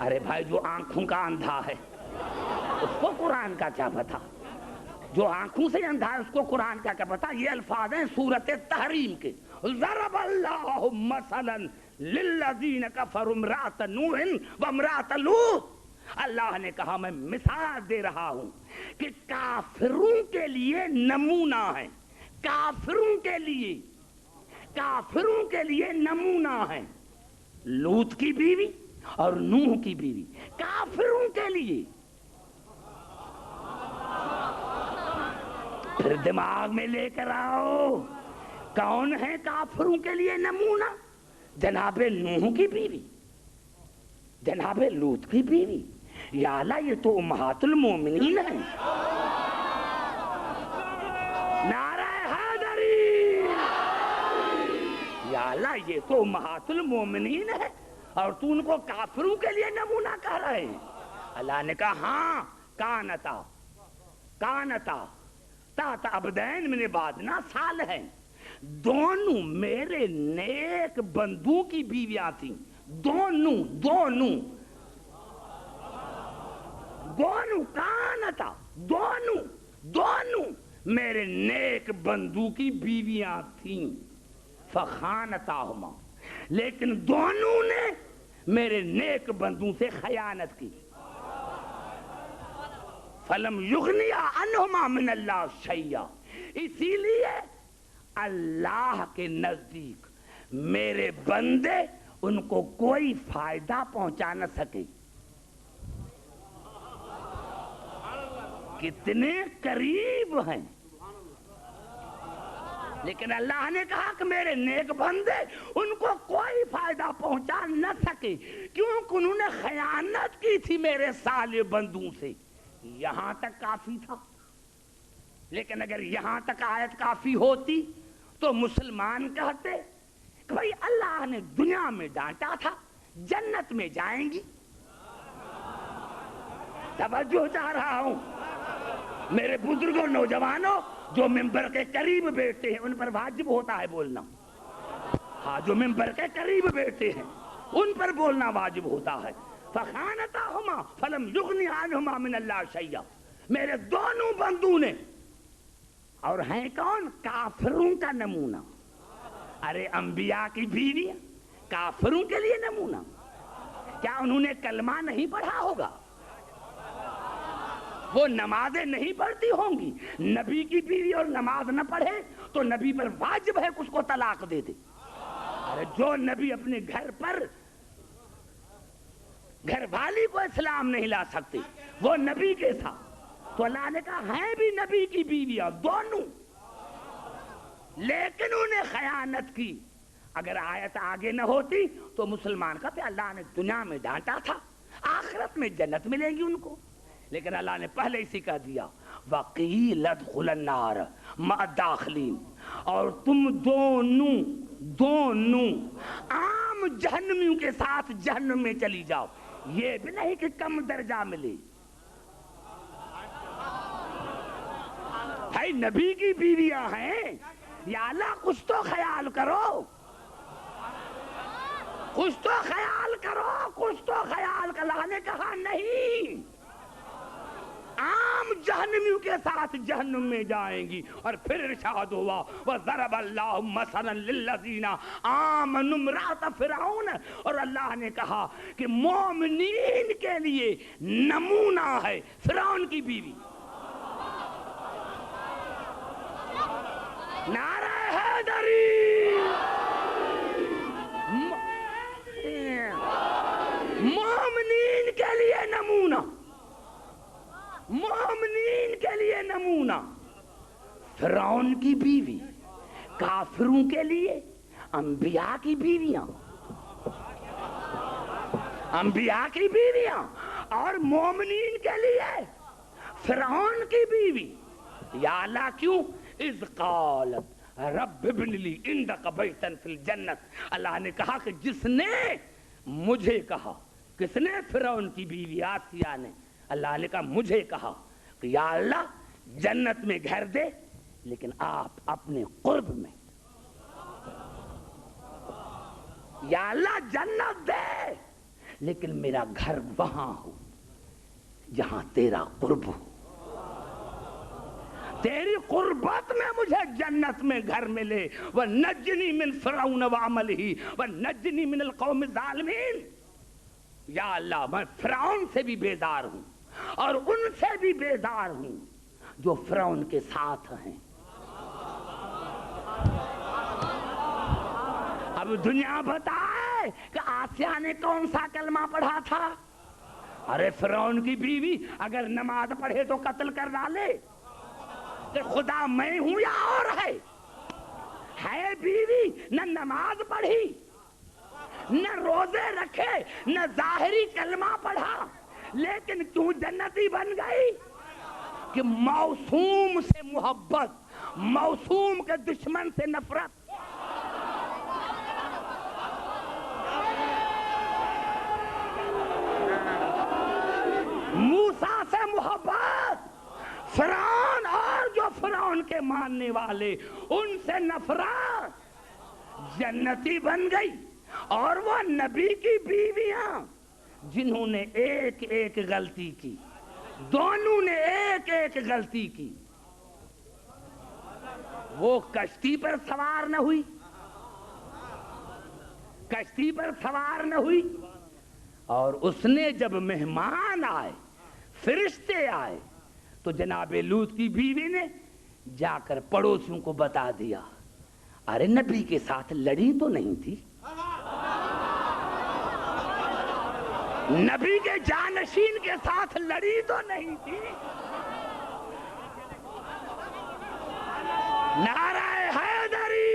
Speaker 1: ارے بھائی جو آنکھوں کا اندھا ہے اس کو قرآن کا کیا پتا؟ جو آنکھوں سے اندھا ہے اس کو قرآن کا کیا پتا؟ یہ الفاظ ہیں سورۃ تحریم کے، ضرب اللہ مثلا للذین کفروا امرأۃ نوح وامرأۃ لوط۔ اللہ نے کہا میں مثال دے رہا ہوں کہ کافروں کے لیے نمونہ ہے، کافروں کے لیے نمونہ ہے لوط کی بیوی اور نوح کی بیوی، کافروں کے لیے۔ پھر دماغ میں لے کر آؤ، کون ہے کافروں کے لیے نمونہ؟ جناب نوح کی بیوی، جناب لوط کی بیوی۔ یا اللہ یہ تو امہات المومنین ہیں۔ نعرہ حیدری، یا اللہ یہ تو امہات المومنین ہے اور تو ان کو کافروں کے لیے نمونہ کہہ رہے ہیں۔ اللہ نے کہا ہاں، کانتا تحت عبدین من عبادنا صالحین، دونوں میرے نیک بندوں کی بیویاں تھیں، دونوں کانتا، دونوں میرے نیک بندوں کی بیویاں تھیں، فخانتاہما، لیکن دونوں نے میرے نیک بندوں سے خیانت کی۔ فلم یغنیا عنہما من اللہ شیئا، اسی لیے اللہ کے نزدیک میرے بندے ان کو کوئی فائدہ پہنچا نہ سکے۔ کتنے قریب ہیں، لیکن اللہ نے کہا کہ میرے نیک بندے ان کو کوئی فائدہ پہنچا نہ سکے، کیونکہ انہوں نے خیانت کی تھی میرے صالح بندوں سے۔ یہاں تک کافی تھا، لیکن اگر یہاں تک آیت کافی ہوتی تو مسلمان کہتے کہ بھائی اللہ نے دنیا میں ڈانٹا تھا، جنت میں جائیں گی۔ توجہ چاہ رہا ہوں میرے بزرگوں، نوجوانوں، جو ممبر کے قریب بیٹھتے ہیں ان پر واجب ہوتا ہے بولنا۔ ہاں، جو ممبر کے قریب بیٹھتے ہیں ان پر بولنا واجب ہوتا ہے۔ فخانتاہما فلم یغنی عنہما من اللہ شیئا، میرے دونوں بندوں نے، اور ہیں کون؟ کافروں کا نمونہ۔ ارے انبیاء کی بیویاں کافروں کے لیے نمونہ، کیا انہوں نے کلمہ نہیں پڑھا ہوگا؟ وہ نمازیں نہیں پڑھتی ہوں گی؟ نبی کی بیوی اور نماز نہ پڑھے تو نبی پر واجب ہے کہ اس کو طلاق دے دے۔ ارے جو نبی اپنے گھر پر گھر والی کو اسلام نہیں لا سکتے وہ نبی کے ساتھ، تو اللہ نے کہا ہیں بھی نبی کی بیویاں دونوں، لیکن انہیں خیانت کی۔ اگر آیت آگے نہ ہوتی تو مسلمان کہتے اللہ نے دنیا میں ڈانٹا تھا، آخرت میں جنت ملے گی ان کو، لیکن اللہ نے پہلے اسی کہہ دیا وَقِيلَ ادْخُلَ النَّارَ مَعَ الدَّاخِلِينَ، اور تم دونوں عام جہنمیوں کے ساتھ جہنم میں چلی جاؤ۔ یہ بھی نہیں کہ کم درجہ ملے۔ بھائی نبی کی بیویاں ہیں، یا اللہ کچھ تو خیال کرو، کچھ تو خیال کرو، کچھ تو خیال کر۔ اللہ نے کہا نہیں، عام جہنمیوں کے ساتھ جہنم میں جائیں گی۔ اور پھر ارشاد ہوا وَضَرَبَ اللَّهُ مَثَلًا لِلَّذِينَ آمَنُوا امْرَأَتَ فِرْعَوْنَ، اور اللہ نے کہا کہ مومنین کے لیے نمونہ ہے فرعون کی بیوی۔ نعرہ حیدری، مومنین کے لیے نمونہ، مومنین کے لیے نمونہ فرعون کی بیوی، کافروں کے لیے انبیاء کی بیویاں، انبیاء کی بیویاں، اور مومنین کے لیے فرعون کی بیوی۔ یا اللہ کیوں اذ قالت رب ابن لی عندک بیتا فی الجنت، اللہ نے کہا کہ جس نے مجھے کہا، کس نے؟ فرعون کی بیوی آسیہ نے، اللہ نے کہا مجھے کہا کہ یا اللہ جنت میں گھر دے لیکن آپ اپنے قرب میں، یا اللہ جنت دے لیکن میرا گھر وہاں ہو جہاں تیرا قرب ہو، تیری قربت میں مجھے جنت میں گھر ملے، وَنَجِّنِي مِن فِرْعَوْنَ وَعَمَلِهِ وَنَجِّنِي مِنَ الْقَوْمِ الظَّالِمِينَ۔ یا اللہ میں فرعون سے بھی بیزار ہوں اور ان سے بھی بیزار ہوں جو فرعون کے ساتھ ہیں۔ اب دنیا بتائے کہ آسیہ نے کون سا کلمہ پڑھا تھا؟ ارے فرعون کی بیوی اگر نماز پڑھے تو قتل کر ڈالے کہ خدا میں ہوں یا اور ہے بیوی نہ نماز پڑھی نہ روزے رکھے نہ ظاہری کلمہ پڑھا، لیکن کیوں جنتی بن گئی؟ کہ موسوم سے محبت، موسوم کے دشمن سے نفرت۔ موسیٰ سے محبت، فرعون اور جو فرعون کے ماننے والے ان سے نفرت، جنتی بن گئی۔ اور وہ نبی کی بیویاں جنہوں نے ایک ایک غلطی کی، دونوں نے ایک ایک غلطی کی، وہ کشتی پر سوار نہ ہوئی، کشتی پر سوار نہ ہوئی، اور اس نے جب مہمان آئے، فرشتے آئے، تو جناب لوط کی بیوی نے جا کر پڑوسیوں کو بتا دیا، ارے نبی کے ساتھ لڑی تو نہیں تھی، نبی کے جانشین کے ساتھ لڑی تو نہیں تھی۔ نعرہ حیدری،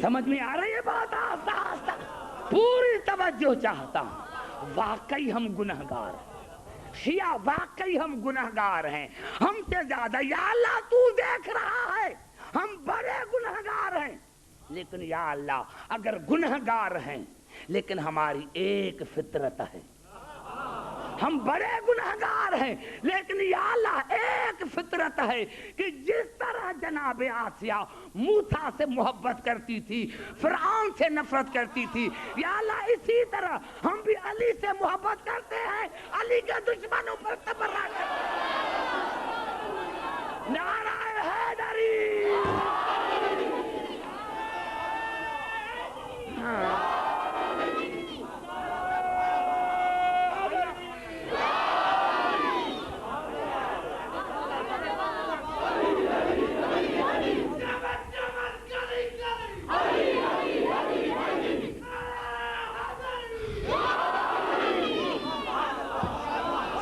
Speaker 1: سمجھ میں آ رہی ہے بات؟ آہستہ آہستہ پوری توجہ چاہتا ہوں۔ واقعی ہم گنہگار ہیں، شیعہ واقعی ہم گنہگار ہیں، ہم سے زیادہ، یا اللہ تو دیکھ رہا ہے ہم بڑے گنہگار ہیں، لیکن یا اللہ اگر گنہگار ہیں لیکن ہماری ایک فطرت ہے، ہم بڑے گنہگار ہیں لیکن یا اللہ ایک فطرت ہے کہ جس طرح جناب آسیہ موسیٰ سے محبت کرتی تھی، فرعون سے نفرت کرتی تھی، یا اللہ اسی طرح ہم بھی علی سے محبت کرتے ہیں، علی کے دشمنوں پر تبرہ کرتے ہیں۔ نعرہ حیدری،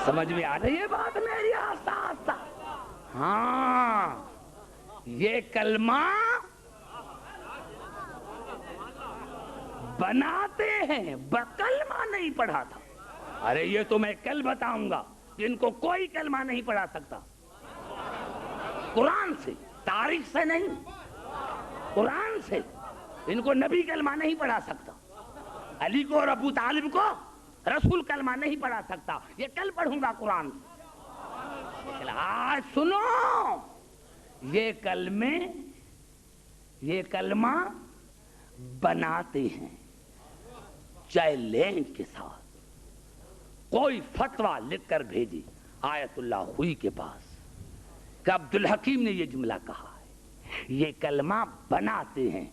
Speaker 1: سمجھ میں آ رہی ہے بات میری؟ آہستہ آہستہ۔ ہاں یہ کلمہ بناتے ہیں، بکلمہ نہیں پڑھا تھا۔ ارے یہ تو میں کل بتاؤں گا کہ ان کو کوئی کلمہ نہیں پڑھا سکتا، قرآن سے، تاریخ سے نہیں، قرآن سے ان کو نبی کلمہ نہیں پڑھا سکتا، علی کو اور ابو طالب کو رسول کلمہ نہیں پڑھا سکتا، یہ کل پڑھوں گا قرآن سے۔ آج سنو، یہ کلمہ بناتے ہیں چیلنج کے ساتھ۔ کوئی فتویٰ لکھ کر بھیجی آیت اللہ خوئی کے پاس کہ عبدالحکیم نے یہ جملہ کہا ہے، یہ کلمہ بناتے ہیں۔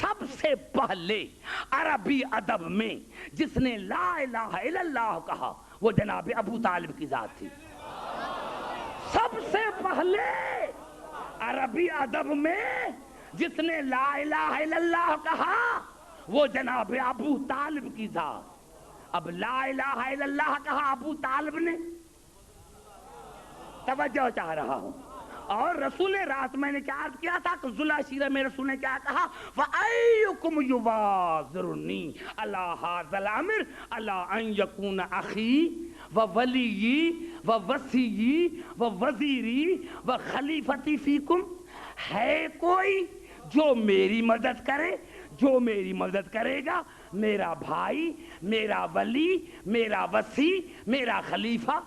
Speaker 1: سب سے پہلے عربی ادب میں جس نے لا الہ الا اللہ کہا وہ جناب ابو طالب کی ذات تھی۔ سب سے پہلے عربی ادب میں جس نے لا الہ الا اللہ کہا وہ جناب ابو طالب کی ذات۔ اب لا الہ الا اللہ کہا ابو طالب نے، توجہ چاہ رہا ہوں، اور رسول نے رات میں نے کیا عرض کیا تھا کہ ذوالعشیرہ میں رسول نے کیا کہا وَأَيُّكُمْ يُبَادِرُنِي عَلَىٰ هَٰذَا الْأَمْرِ عَلَىٰ أَن يَكُونَ أَخِي وَوَلِيِّي وَوَصِيِّي وَوَزِيرِي وَخَلِيفَتِي فِيكُمْ، ہے کوئی جو میری مدد کرے، جو میری مدد کرے گا، میرا بھائی، میرا ولی، میرا وصی، میرا خلیفہ؟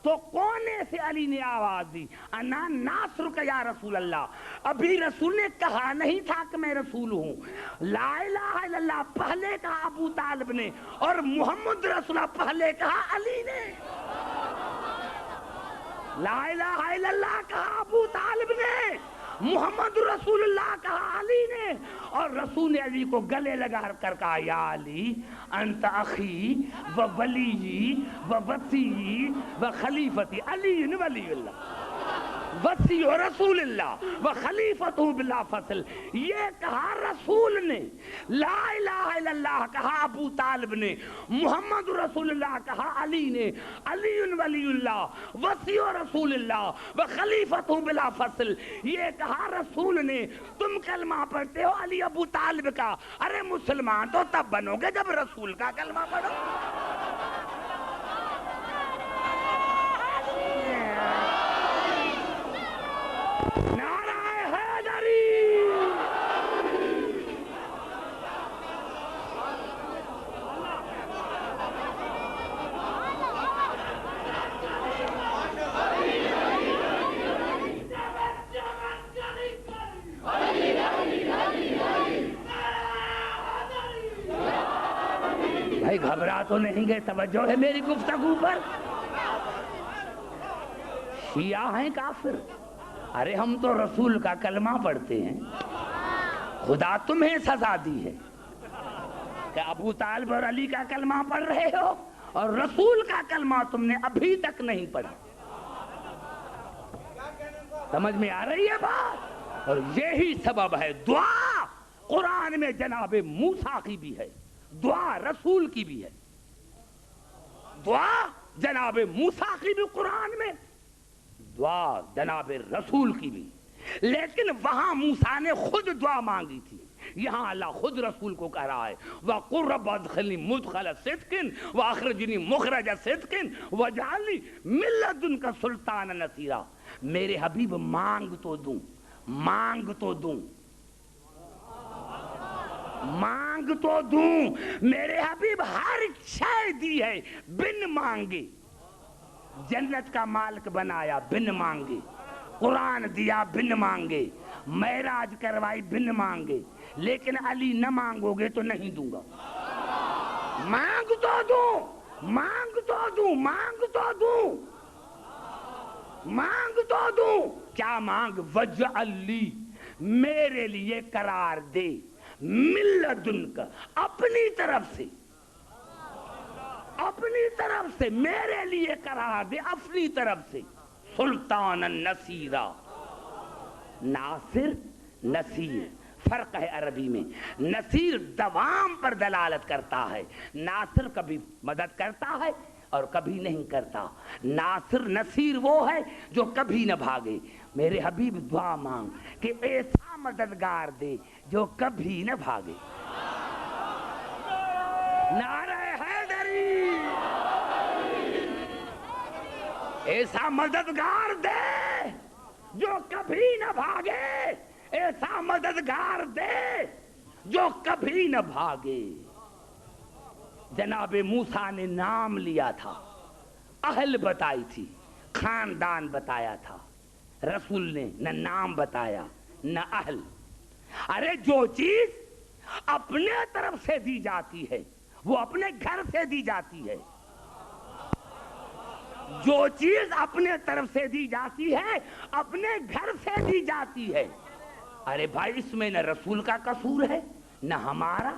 Speaker 1: تو کونے سے علی نے آواز دی انا ناصرک یا رسول اللہ۔ ابھی رسول نے کہا نہیں تھا کہ میں رسول ہوں، لا الہ الا اللہ پہلے کہا ابو طالب نے، اور محمد رسول اللہ پہلے کہا علی نے۔ لا الہ الا اللہ کہا ابو طالب نے، محمد رسول اللہ کہا علی نے، اور رسول نے علی کو گلے لگا کر کہا یا علی انت اخی و ولی و وصی و خلیفتی، علی ولی اللہ وصی و رسول اللہ و خلیفت بلا فصل۔ یہ کہا رسول نے، لا الہ الا اللہ کہا ابو طالب نے، محمد رسول اللہ کہا علی نے، علی ولی اللہ وصی و رسول اللہ و خلیفت بلا فصل۔ یہ کہا رسول نے۔ تم کلمہ پڑھتے ہو علی ابو طالب کا، ارے مسلمان تو تب بنو گے جب رسول کا کلمہ پڑھو۔ بھائی گھبرا تو نہیں گئے؟ توجہ ہے میری گفتگو پر؟ شیعہ ہیں کافر؟ ارے ہم تو رسول کا کلمہ پڑھتے ہیں، خدا تمہیں سزا دی ہے کہ ابو طالب اور علی کا کلمہ پڑھ رہے ہو اور رسول کا کلمہ تم نے ابھی تک نہیں پڑھا۔ سمجھ میں آ رہی ہے بات؟ اور یہی سبب ہے دعا قرآن میں جناب موسیٰ کی بھی ہے، دعا رسول کی بھی ہے، دعا جناب موسیٰ کی بھی قرآن میں، دعا جناب رسول کی بھی، لیکن وہاں موسیٰ نے خود دعا مانگی تھی، یہاں اللہ خود رسول کو کہہ رہا ہے وَقُلْ رَبَّ ادْخِلْنِي مُدْخَلَ صِدْقٍ وَأَخْرِجْنِي مُخْرَجَ صِدْقٍ وَاجْعَلْ لِي مِن لَّدُنْكَ سُلْطَانًا نَصِيرًا۔ میرے حبیب مانگ تو دوں، مانگ تو دوں، مانگ تو دوں، میرے حبیب ہر شے دی ہے بن مانگے، جنت کا مالک بنایا بن مانگے، قرآن دیا بن مانگے، معراج کروائی بن مانگے، لیکن علی نہ مانگو گے تو نہیں دوں گا۔ مانگ تو دوں، مانگ تو دوں، مانگ تو دوں، مانگ تو دوں۔ کیا مانگ؟ وَاجْعَلْ لِي، میرے لیے قرار دے، مِن لَّدُنْکَ، اپنی طرف سے، اپنی طرف سے میرے لیے قرار دے، اپنی طرف سے، سلطان النصیرہ، ناصر نصیر فرق ہے عربی میں۔ نصیر دوام پر دلالت کرتا ہے، ناصر کبھی مدد کرتا ہے اور کبھی نہیں کرتا۔ ناصر نصیر وہ ہے جو کبھی نہ بھاگے۔ میرے حبیب دعا مانگ کہ ایسا مددگار دے جو کبھی نہ بھاگے۔ نعرہ حیدری، ایسا مددگار دے جو کبھی نہ بھاگے، ایسا مددگار دے جو کبھی نہ بھاگے۔ جناب موسیٰ نے نام لیا تھا، اہل بتائی تھی، خاندان بتایا تھا، رسول نے نہ نام بتایا نہ اہل۔ ارے جو چیز اپنے طرف سے دی جاتی ہے وہ اپنے گھر سے دی جاتی ہے، جو چیز اپنے طرف سے دی جاتی ہے اپنے گھر سے دی جاتی ہے۔ ارے بھائی اس میں نہ رسول کا قصور ہے نہ ہمارا،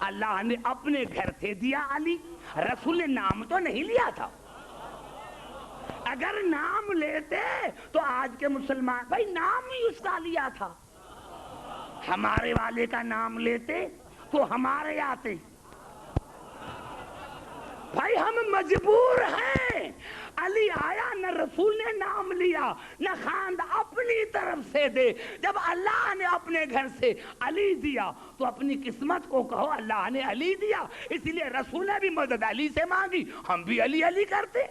Speaker 1: اللہ نے اپنے گھر سے دیا علی، رسول نے نام تو نہیں لیا تھا۔ اگر نام لیتے تو آج کے مسلمان، بھائی نام ہی اس کا لیا تھا، ہمارے والے کا نام لیتے تو ہمارے آتے۔ بھائی ہم مجبور ہیں علی آیا نہ رسول نے نام لیا نہ خواند اپنی طرف سے دے. جب اللہ نے اپنے گھر سے علی دیا تو اپنی قسمت کو کہو اللہ نے علی دیا. اس لیے رسول نے بھی مدد علی سے مانگی, ہم بھی علی علی کرتے.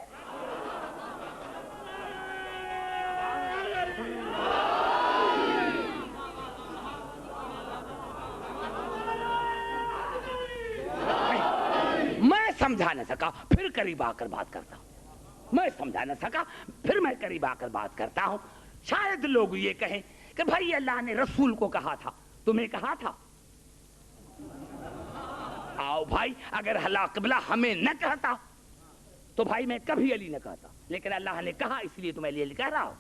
Speaker 1: میں سمجھا نہ سکا پھر قریب آ کر بات کرتا ہوں. میں سمجھا نہ سکا پھر میں قریب آ کر بات کرتا ہوں. شاید لوگ یہ کہیں کہ بھائی اللہ نے رسول کو کہا تھا, تمہیں کہا تھا. آؤ بھائی, اگر اللہ قبلہ ہمیں نہ کہتا تو بھائی میں کبھی علی نہ کہتا, لیکن اللہ نے کہا اس لیے تمہیں علی کہہ رہا ہوں.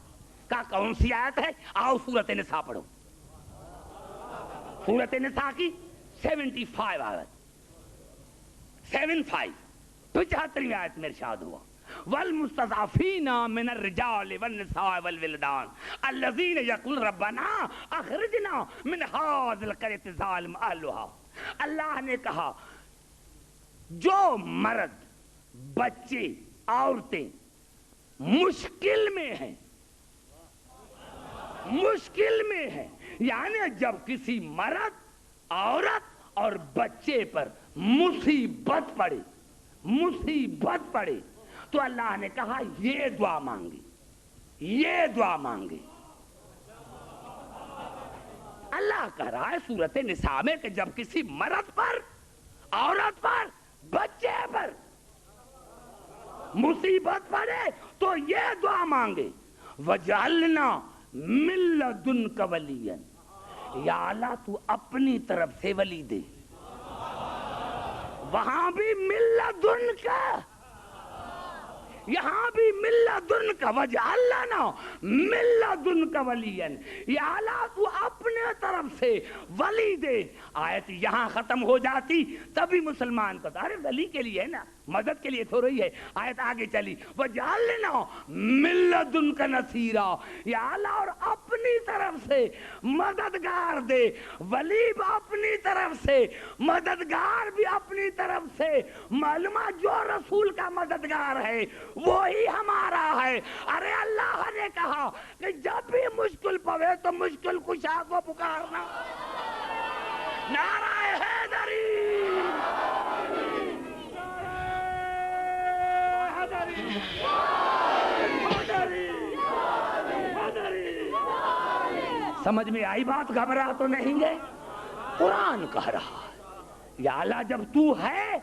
Speaker 1: کہا کون سی آیت ہے؟ آؤ سورۃ نساء پڑھو. سورۃ نساء کی 75 آیت, 75 آیت میں ارشاد ہوا والمستضعفین من الرجال والنساء والولدان الذین یقولون ربنا اخرجنا من هذه القرية الظالم اهلها. اللہ نے کہا جو مرد, بچے, عورتیں مشکل میں ہیں, مشکل میں ہیں, یعنی جب کسی مرد, عورت اور بچے پر مصیبت پڑے, مصیبت پڑے تو اللہ نے کہا یہ دعا مانگی, یہ دعا مانگی. اللہ کہہ رہا ہے سورۃ نساء میں کہ جب کسی مرد پر, عورت پر, بچے پر مصیبت پڑے تو یہ دعا مانگے وَجَعَلْنَا مِن لَّدُنْكَ وَلِيًّا, یا اللہ تو اپنی طرف سے ولی دے. وہاں بھی من لَّدُنْكَ, یہاں بھی من لَّدُنْكَ وَجَعَلْنَا مِن لَّدُنْكَ وَلِيًّا, یا اللہ تو اپنے طرف سے ولی دے. آیت یہاں ختم ہو جاتی تبھی مسلمان کو ارے ولی کے لیے ہے نا, مدد کے لیے تو رہی ہے. آیت آگے چلی وَجَعَلْنَا مِن لَّدُنْكَ نَصِيرًا, یا اللہ اور اپنی طرف سے مددگار دے. ولی بھی اپنی طرف سے, مددگار بھی اپنی طرف سے. معلومہ جو رسول کا مددگار ہے وہی ہمارا ہے. ارے اللہ نے کہا کہ جب بھی مشکل پوے تو مشکل کشا کو پکارنا. نعرہ حیدری, سمجھ میں آئی بات؟ گھبرا تو نہیں گئے؟ قرآن کہہ رہا ہے یا اللہ جب تو ہے.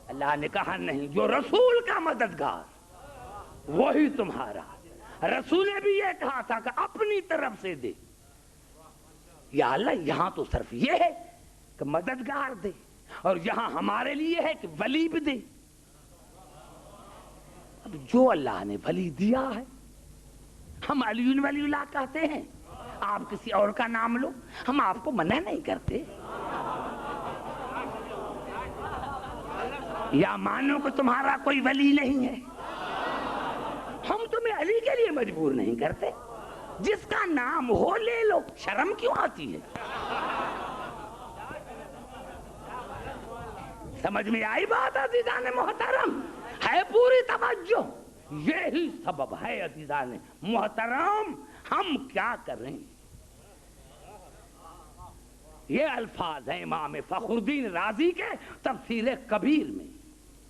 Speaker 1: اللہ نے کہا نہیں, جو رسول کا مددگار وہی تمہارا. رسول نے بھی یہ کہا تھا کہ اپنی طرف سے دے. یا اللہ یہاں تو صرف یہ ہے کہ مددگار دے, اور یہاں ہمارے لیے ہے کہ ولی بھی دے. اب جو اللہ نے ولی دیا ہے, ہم علی ولی اللہ کہتے ہیں, آپ کسی اور کا نام لو, ہم آپ کو منع نہیں کرتے. یا مانو کہ تمہارا کوئی ولی نہیں ہے, ہم تمہیں علی کے لیے مجبور نہیں کرتے. جس کا نام ہو لے لو, شرم کیوں آتی ہے؟ سمجھ میں آئی بات عزیزان محترم؟ ہے پوری توجہ. یہی سبب ہے عزیزان محترم ہم کیا کر رہے ہیں. یہ الفاظ ہیں امام فخر الدین رازی کے تفسیر کبیر میں.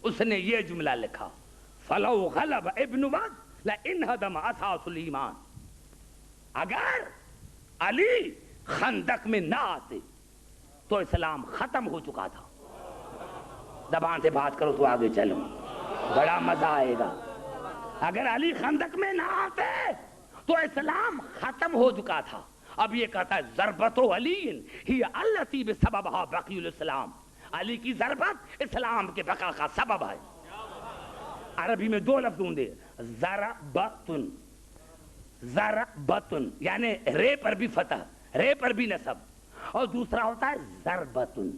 Speaker 1: اس نے یہ جملہ لکھا فَلَوْ غَلَبَ ابْنُ وَدْ لَإِنْهَدَمَ أَسَاسُ الْإِيمَانِ. اگر علی خندق میں نہ آتے تو اسلام ختم ہو چکا تھا. زبان سے بات کرو تو آگے چلو, بڑا مزہ آئے گا. اگر علی خندق میں نہ آتے تو اسلام ختم ہو چکا تھا. اب یہ کہتا ہے ضربت علی ہی التی بسببھا بقی الاسلام, علی کی ضربت اسلام کے بقا کا سبب ہے. عربی میں دو لفظ ہوں دے, ضربتن, ضربتن یعنی رے پر بھی فتح, رے پر بھی نصب, اور دوسرا ہوتا ہے ضربتن.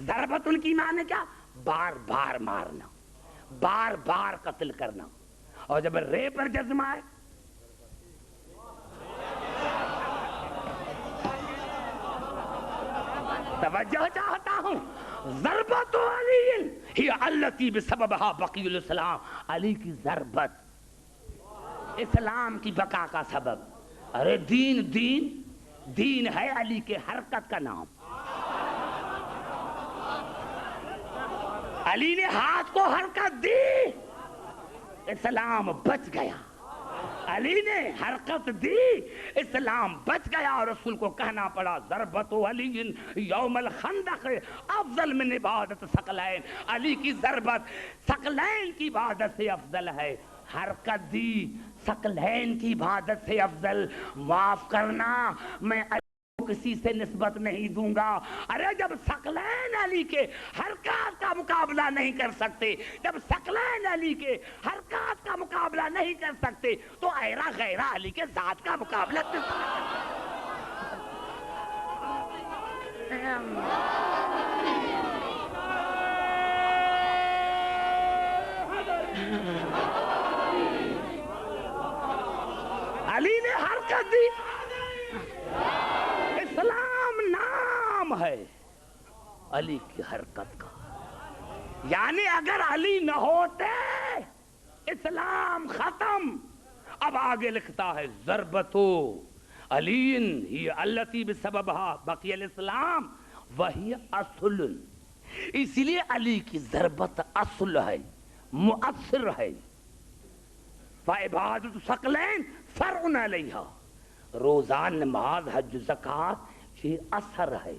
Speaker 1: ضربتن کی معنی کیا؟ بار بار مارنا, بار بار قتل کرنا. اور جب رے پر جزم آئے توجہ چاہتا ہوں. ضربت علی ہی التی بسببہا بقی الاسلام. علی کی ضربت اسلام کی بقا کا سبب. ارے دین ہے علی کے حرکت کا نام. علی نے ہاتھ کو حرکت دی، اسلام بچ گیا. علی نے حرکت دی، اسلام بچ گیا. اور رسول کو کہنا پڑا ضربت علی یوم الخندق افضل من عبادت ثقلین. علی کی ضربت ثقلین کی عبادت سے افضل ہے. حرکت دی ثقلین کی عبادت سے افضل. معاف کرنا، میں کسی سے نسبت نہیں دوں گا. ارے جب ثقلین علی کے حرکات کا مقابلہ نہیں کر سکتے، جب ثقلین علی کے حرکات کا مقابلہ نہیں کر سکتے، تو ایرا غیرہ علی کے ذات کا مقابلہ کس علی نے حرکت دی. اسلام نام ہے علی کی حرکت کا. یعنی اگر علی نہ ہوتے اسلام ختم. اب آگے لکھتا ہے ضربتو علی ہی التی بسببہا بقی الاسلام وہی اصل. اس لیے علی کی ضربت اصل ہے، مؤثر ہے. فعبادت ثقلین فرع علیہا. روزان نماز حج زکات یہ اثر ہے.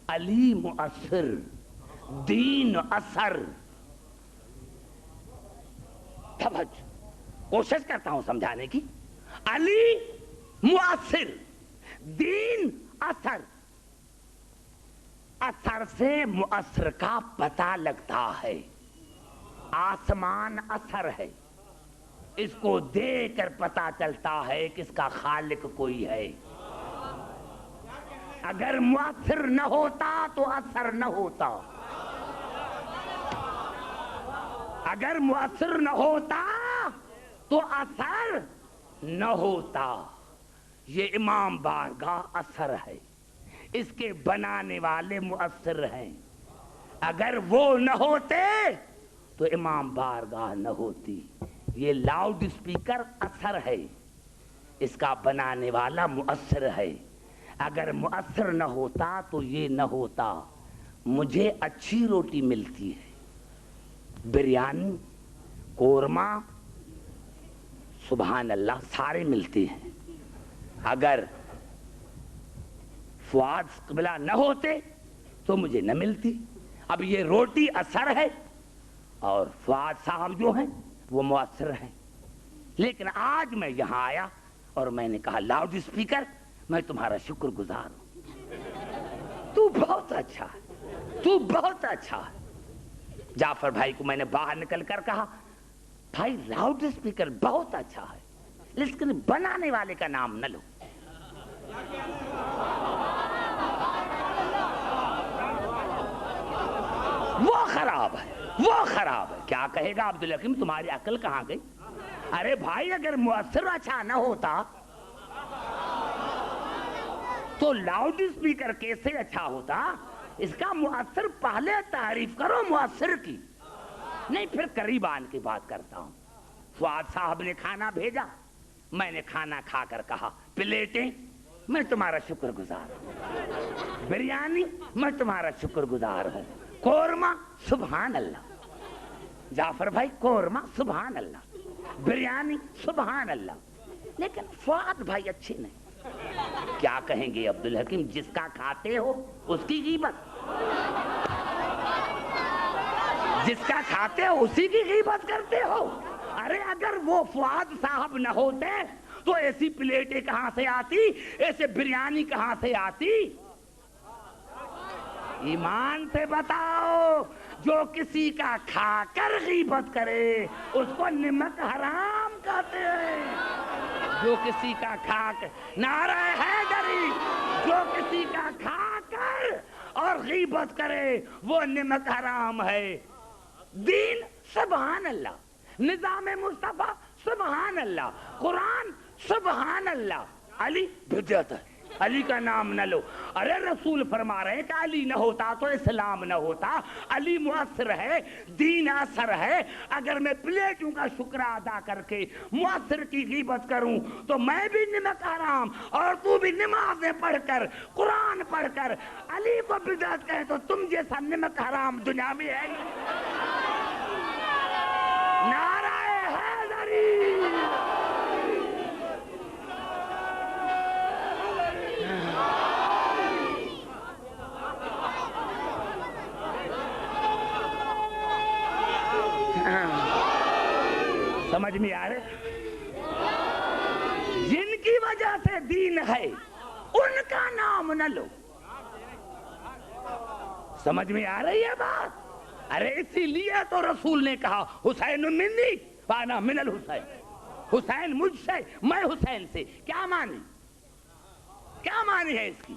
Speaker 1: علی مؤثر، دین اثر. توجہ، کوشش کرتا ہوں سمجھانے کی. علی مؤثر، دین اثر. اثر سے مؤثر کا پتہ لگتا ہے. آسمان اثر ہے، اس کو دیکھ کر پتا چلتا ہے کہ اس کا خالق کوئی ہے. اگر مؤثر نہ ہوتا تو اثر نہ ہوتا. اگر مؤثر نہ ہوتا تو اثر نہ ہوتا. یہ امام بارگاہ اثر ہے، اس کے بنانے والے مؤثر ہیں. اگر وہ نہ ہوتے تو امام بارگاہ نہ ہوتی. یہ لاؤڈ اسپیکر اثر ہے، اس کا بنانے والا مؤثر ہے. اگر مؤثر نہ ہوتا تو یہ نہ ہوتا. مجھے اچھی روٹی ملتی ہے، بریانی، قورمہ، سبحان اللہ سارے ملتے ہیں. اگر فؤاد قبلہ نہ ہوتے تو مجھے نہ ملتی. اب یہ روٹی اثر ہے اور فؤاد صاحب جو ہیں وہ مؤثر ہیں. لیکن آج میں یہاں آیا اور میں نے کہا لاؤڈ اسپیکر میں تمہارا شکر گزار ہوں، تو بہت اچھا ہے، تو بہت اچھا ہے. جعفر بھائی کو میں نے باہر نکل کر کہا بھائی لاؤڈ اسپیکر بہت اچھا ہے، لیکن بنانے والے کا نام نہ لو. وہ خراب ہے، وہ خراب ہے. کیا کہے گا عبدالحکیم تمہاری عقل کہاں گئی؟ ارے بھائی اگر مؤثر اچھا نہ ہوتا تو لاؤڈ اسپیکر کیسے اچھا ہوتا؟ اس کا مؤثر پہلے تعریف کرو مؤثر کی. نہیں پھر قریب آن کی بات کرتا ہوں. فؤاد صاحب نے کھانا بھیجا، میں نے کھانا کھا کر کہا پلیٹیں میں تمہارا شکر گزار ہوں، بریانی میں تمہارا شکر گزار ہوں، قورمہ سبحان اللہ. جعفر بھائی قورمہ سبحان اللہ، بریانی سبحان اللہ. لیکن فؤاد بھائی اچھے نہیں. کیا کہیں گے عبدالحکیم جس کا کھاتے ہو اس کی غیبت، جس کا کھاتے ہو اسی کی غیبت کرتے ہو. ارے اگر وہ فؤاد صاحب نہ ہوتے تو ایسی پلیٹیں کہاں سے آتی، ایسے بریانی کہاں سے آتی؟ ایمان سے بتاؤ، جو کسی کا کھا کر غیبت کرے اس کو نمک حرام کہتے ہیں. جو کسی کا کھا کر، نعرہ حیدری، جو کسی کا کھا کر اور غیبت کرے وہ نمک حرام ہے. دین سبحان اللہ، نظام مصطفیٰ سبحان اللہ، قرآن سبحان اللہ. علی بدعت ہے، علی کا نام نہ لو. ارے رسول فرما رہے ہیں کہ علی نہ ہوتا تو اسلام نہ ہوتا. علی مؤثر ہے, دین اثر ہے. اگر میں پلیٹوں کا شکر ادا کر کے مؤثر کی غیبت کروں تو میں بھی نمک حرام اور تو بھی نمازیں پڑھ کر قرآن پڑھ کر علی کو بدعت کہے تو تم جیسا نمک حرام دنیا میں ہے. نعرہ حیدری. سمجھ میں آ رہے؟ جن کی وجہ سے دین ہے ان کا نام نہ لو. سمجھ میں آ رہی ہے بات؟ ارے اسی لیے تو رسول نے کہا حسین منی وانا من الحسین. حسین مجھ سے, میں حسین سے. کیا معنی, کیا معنی ہے اس کی؟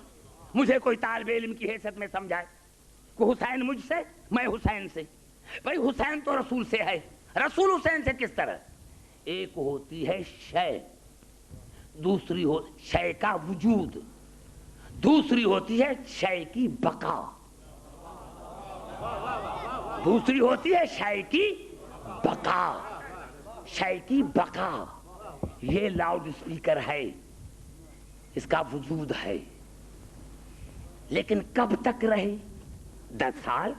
Speaker 1: مجھے کوئی طالب علم کی حیثیت میں سمجھائے کہ حسین مجھ سے, میں حسین سے. بھائی حسین تو رسول سے ہے, رسول حسین سے کس طرح؟ ایک ہوتی ہے شے, دوسری ہو شے کا وجود, دوسری ہوتی ہے شے کی بقا, دوسری ہوتی ہے شے کی بقا. شے کی بقا یہ لاؤڈ اسپیکر ہے, اس کا وجود ہے, لیکن کب تک رہے؟ 10 سال,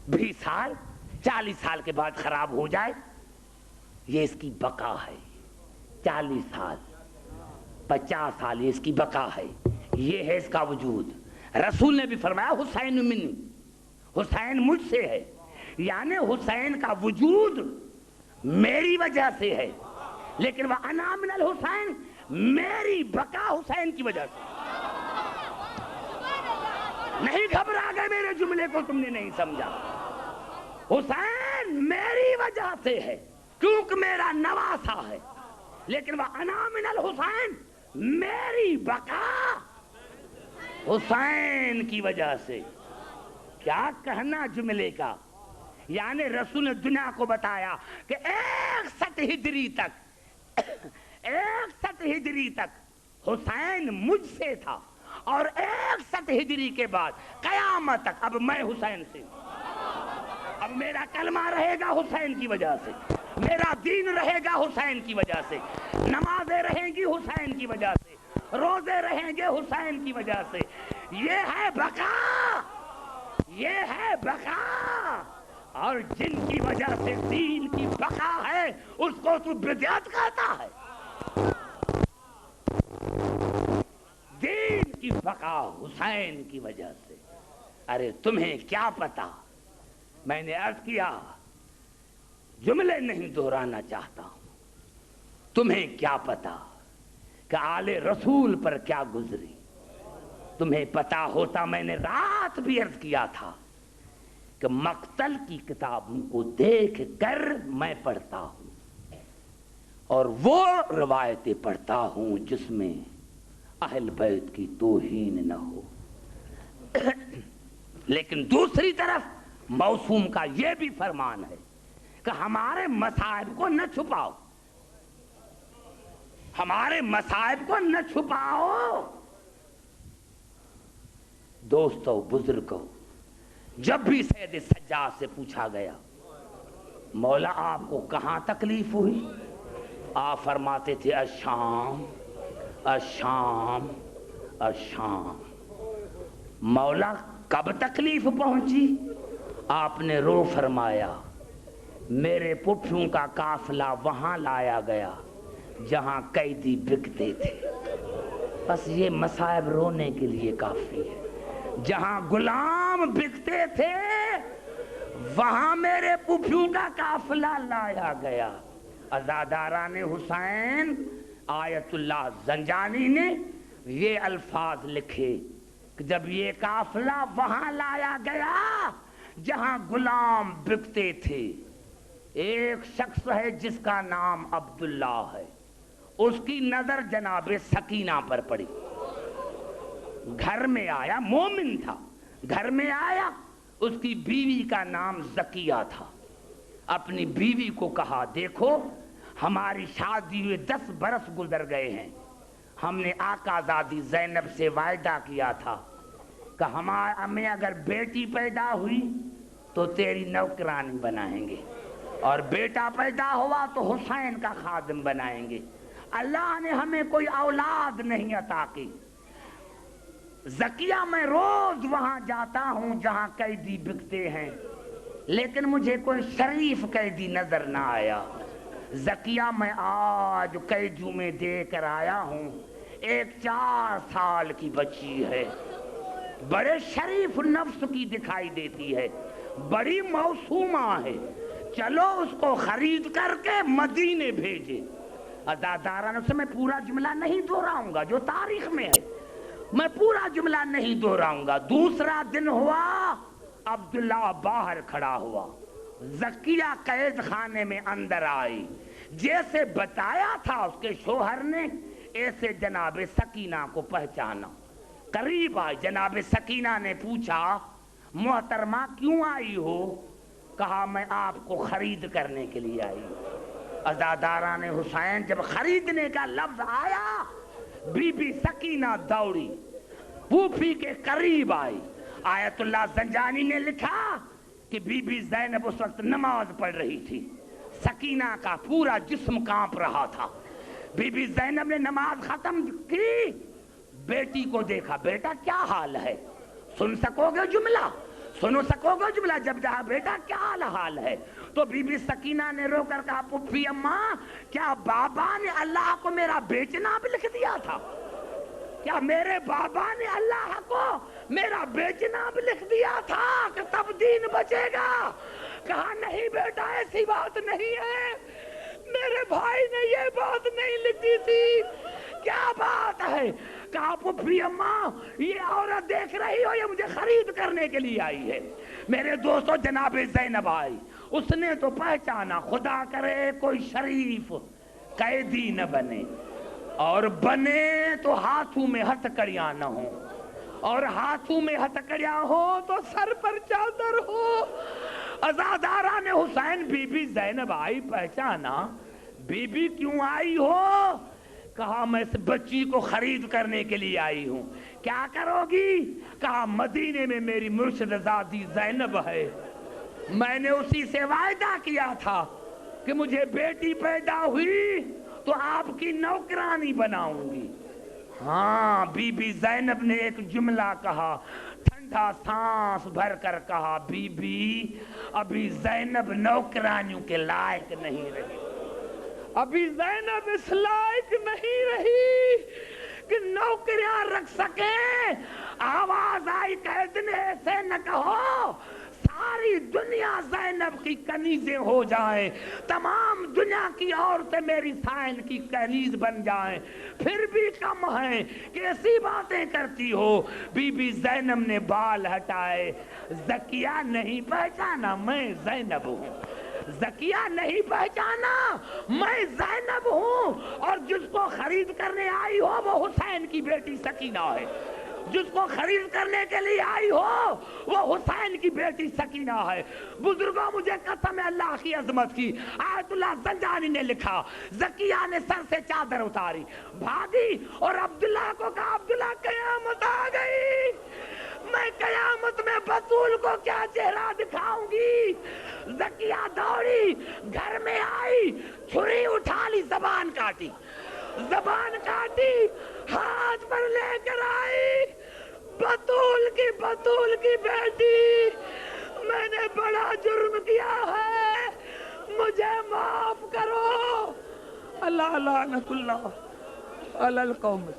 Speaker 1: 20 سال, 40 سال کے بعد خراب ہو جائے, یہ اس کی بقا ہے. 40 سال, 50 سال یہ اس کی بقا ہے, یہ ہے اس کا وجود. رسول نے بھی فرمایا حسین منی, حسین مجھ سے ہے, یعنی حسین کا وجود میری وجہ سے ہے, لیکن وہ انا من الحسین, میری بقا حسین کی وجہ سے. نہیں گھبرا گئے میرے جملے کو تم نے نہیں سمجھا. حسین میری وجہ سے ہے کیونکہ میرا نواسا ہے, لیکن وہ انا من الحسین, میری بقا حسین کی وجہ سے. کیا کہنا جملے کا؟ یعنی رسول نے دنیا کو بتایا کہ 61 ہجری تک 61 ہجری تک حسین مجھ سے تھا, اور 61 ہجری کے بعد قیامت تک اب میں حسین سے. اب میرا کلمہ رہے گا حسین کی وجہ سے, میرا دین رہے گا حسین کی وجہ سے, نمازیں رہیں گی حسین کی وجہ سے, روزے رہیں گے حسین کی وجہ سے. یہ ہے بقا, یہ ہے بقا. اور جن کی وجہ سے دین کی بقا ہے اس کو تو بدعت کہتا ہے. دین کی بقا حسین کی وجہ سے. ارے تمہیں کیا پتا, میں نے عرض کیا جملے نہیں دہرانا چاہتا ہوں. تمہیں کیا پتا کہ آل رسول پر کیا گزری. تمہیں پتا ہوتا میں نے رات بھی عرض کیا تھا کہ مقتل کی کتابوں کو دیکھ کر میں پڑھتا ہوں, اور وہ روایتیں پڑھتا ہوں جس میں اہل بیت کی توہین نہ ہو. لیکن دوسری طرف موسوم کا یہ بھی فرمان ہے کہ ہمارے مصائب کو نہ چھپاؤ, ہمارے مصائب کو نہ چھپاؤ. دوستو, بزرگوں, جب بھی سید سجاد سے پوچھا گیا مولا آپ کو کہاں تکلیف ہوئی, آپ فرماتے تھے الشام الشام الشام. مولا کب تکلیف پہنچی؟ آپ نے رو فرمایا میرے پٹھوں کا قافلہ وہاں لایا گیا جہاں قیدی بکتے تھے. بس یہ مصائب رونے کے لیے کافی ہے. جہاں غلام بکتے تھے وہاں میرے پھوپھیوں کا قافلہ لایا گیا. عزاداران حسین آیت اللہ زنجانی نے یہ الفاظ لکھے کہ جب یہ قافلہ وہاں لایا گیا جہاں غلام بکتے تھے, ایک شخص ہے جس کا نام عبداللہ ہے, اس کی نظر جناب سکینہ پر پڑی. گھر میں آیا, مومن تھا, گھر میں آیا, اس کی بیوی کا نام زکیہ تھا. اپنی بیوی کو کہا دیکھو ہماری شادی ہوئے 10 برس گزر گئے ہیں, ہم نے آقا زادی زینب سے وعدہ کیا تھا کہ ہمیں اگر بیٹی پیدا ہوئی تو تیری نوکرانی بنائیں گے، اور بیٹا پیدا ہوا تو حسین کا خادم بنائیں گے۔ اللہ نے ہمیں کوئی اولاد نہیں عطا کی۔ زکیہ میں روز وہاں جاتا ہوں جہاں قیدی بکتے ہیں، لیکن مجھے کوئی شریف قیدی نظر نہ آیا۔ زکیہ میں آج قیدیوں میں دے کر آیا ہوں، ایک 4 سال کی بچی ہے، بڑے شریف نفس کی دکھائی دیتی ہے، بڑی موسومہ ہے، چلو اس کو خرید کر کے مدینے بھیجے۔ عزاداران سے میں پورا جملہ نہیں دہراؤں گا، جو تاریخ میں ہے میں پورا جملہ نہیں دہراؤں گا۔ دوسرا دن ہوا، عبداللہ باہر کھڑا ہوا، زکیہ قید خانے میں اندر آئی، جیسے بتایا تھا اس کے شوہر نے ایسے جناب سکینہ کو پہچانا۔ قریب آئی، جناب سکینہ نے پوچھا محترمہ کیوں آئی ہو؟ کہا میں آپ کو خرید کرنے کے لیے آئی ہوں۔ عزاداران حسین جب خریدنے کا لفظ آیا، بی بی سکینہ دوڑی، پھوپھی کے قریب آئی۔ آیت اللہ زنجانی نے لکھا کہ بی بی زینب اس وقت نماز پڑھ رہی تھی، سکینہ کا پورا جسم کانپ رہا تھا۔ بی بی زینب نے نماز ختم کی، بیٹی کو دیکھا، بیٹا کیا حال ہے؟ سن سکو گے جملہ؟ سنو سکو گے جملہ؟ جب جہاں بیٹا کیا حال ہے؟ تو بی بی سکینہ نے رو کر کہا پھوپھی اماں، کیا بابا نے اللہ کو میرا بیچنا بھی لکھ دیا تھا؟ کیا میرے بابا نے اللہ کو میرا بیچنا بھی لکھ دیا تھا کہ تب دین بچے گا؟ کہا نہیں بیٹا، ایسی بات نہیں ہے، میرے بھائی نے یہ بات نہیں لکھی تھی۔ کیا بات ہے؟ کہا پھوپھی اماں یہ عورت دیکھ رہی ہو، یہ مجھے خرید کرنے کے لیے آئی ہے۔ میرے دوستو جناب زینب آئی، اس نے تو پہچانا، خدا کرے کوئی شریف قیدی نہ بنے، اور بنے تو ہاتھوں میں ہتھکڑیاں نہ ہوں، اور ہاتھوں میں ہتھکڑیاں ہو تو سر پر چادر ہو۔ عزاداران حسین بی بی زینب آئی، پہچانا، بی بی کیوں آئی ہو؟ کہا میں اس بچی کو خرید کرنے کے لیے آئی ہوں۔ کیا کرو گی؟ کہا مدینے میں میری مرشد زادی زینب ہے، میں نے اسی سے وعدہ کیا تھا کہ مجھے بیٹی پیدا ہوئی تو آپ کی نوکرانی بناؤں گی۔ ہاں، بی بی زینب نے ایک جملہ کہا، ٹھنڈا سانس بھر کر کہا، بی بی ابھی زینب نوکرانیوں کے لائق نہیں رہی، ابھی زینب اس لائق نہیں رہی کہ نوکریاں رکھ سکیں۔ آواز آئی قید نے ایسے نہ کہو، ساری دنیا زینب کی کنیزیں ہو جائیں، تمام دنیا کی عورتیں میری سائن کی کنیز بن جائیں، پھر بھی کم ہیں کہ ایسی باتیں کرتی ہو۔ بی بی زینب نے بال ہٹائے، زکیہ نہیں پہچانا میں زینب ہوں، زکیہ نہیں پہچانا میں زینب ہوں، اور جس کو خرید کرنے آئی ہو وہ حسین کی بیٹی سکینہ ہے، جس کو خرید کرنے کے لیے آئی ہو وہ حسین کی بیٹی سکینہ ہے۔ بزرگوں مجھے قسم ہے اللہ کی عظمت کی، آیت اللہ زنجانی نے لکھا زکیہ نے سر سے چادر اتاری، بھاگی اور عبداللہ کو کہا عبداللہ قیامت آ گئی، میں قیامت میں بطول کو کیا چہرہ دکھاؤں گی۔ زکیہ دوڑی، گھر میں آئی، چھری اٹھا لی، زبان کاٹی، زبان کاٹی، ہاتھ پر لے کر آئی، بطول کی بیٹی، میں نے بڑا جرم کیا ہے، مجھے معاف کرو۔ اللہ لعنت اللہ علی القوم۔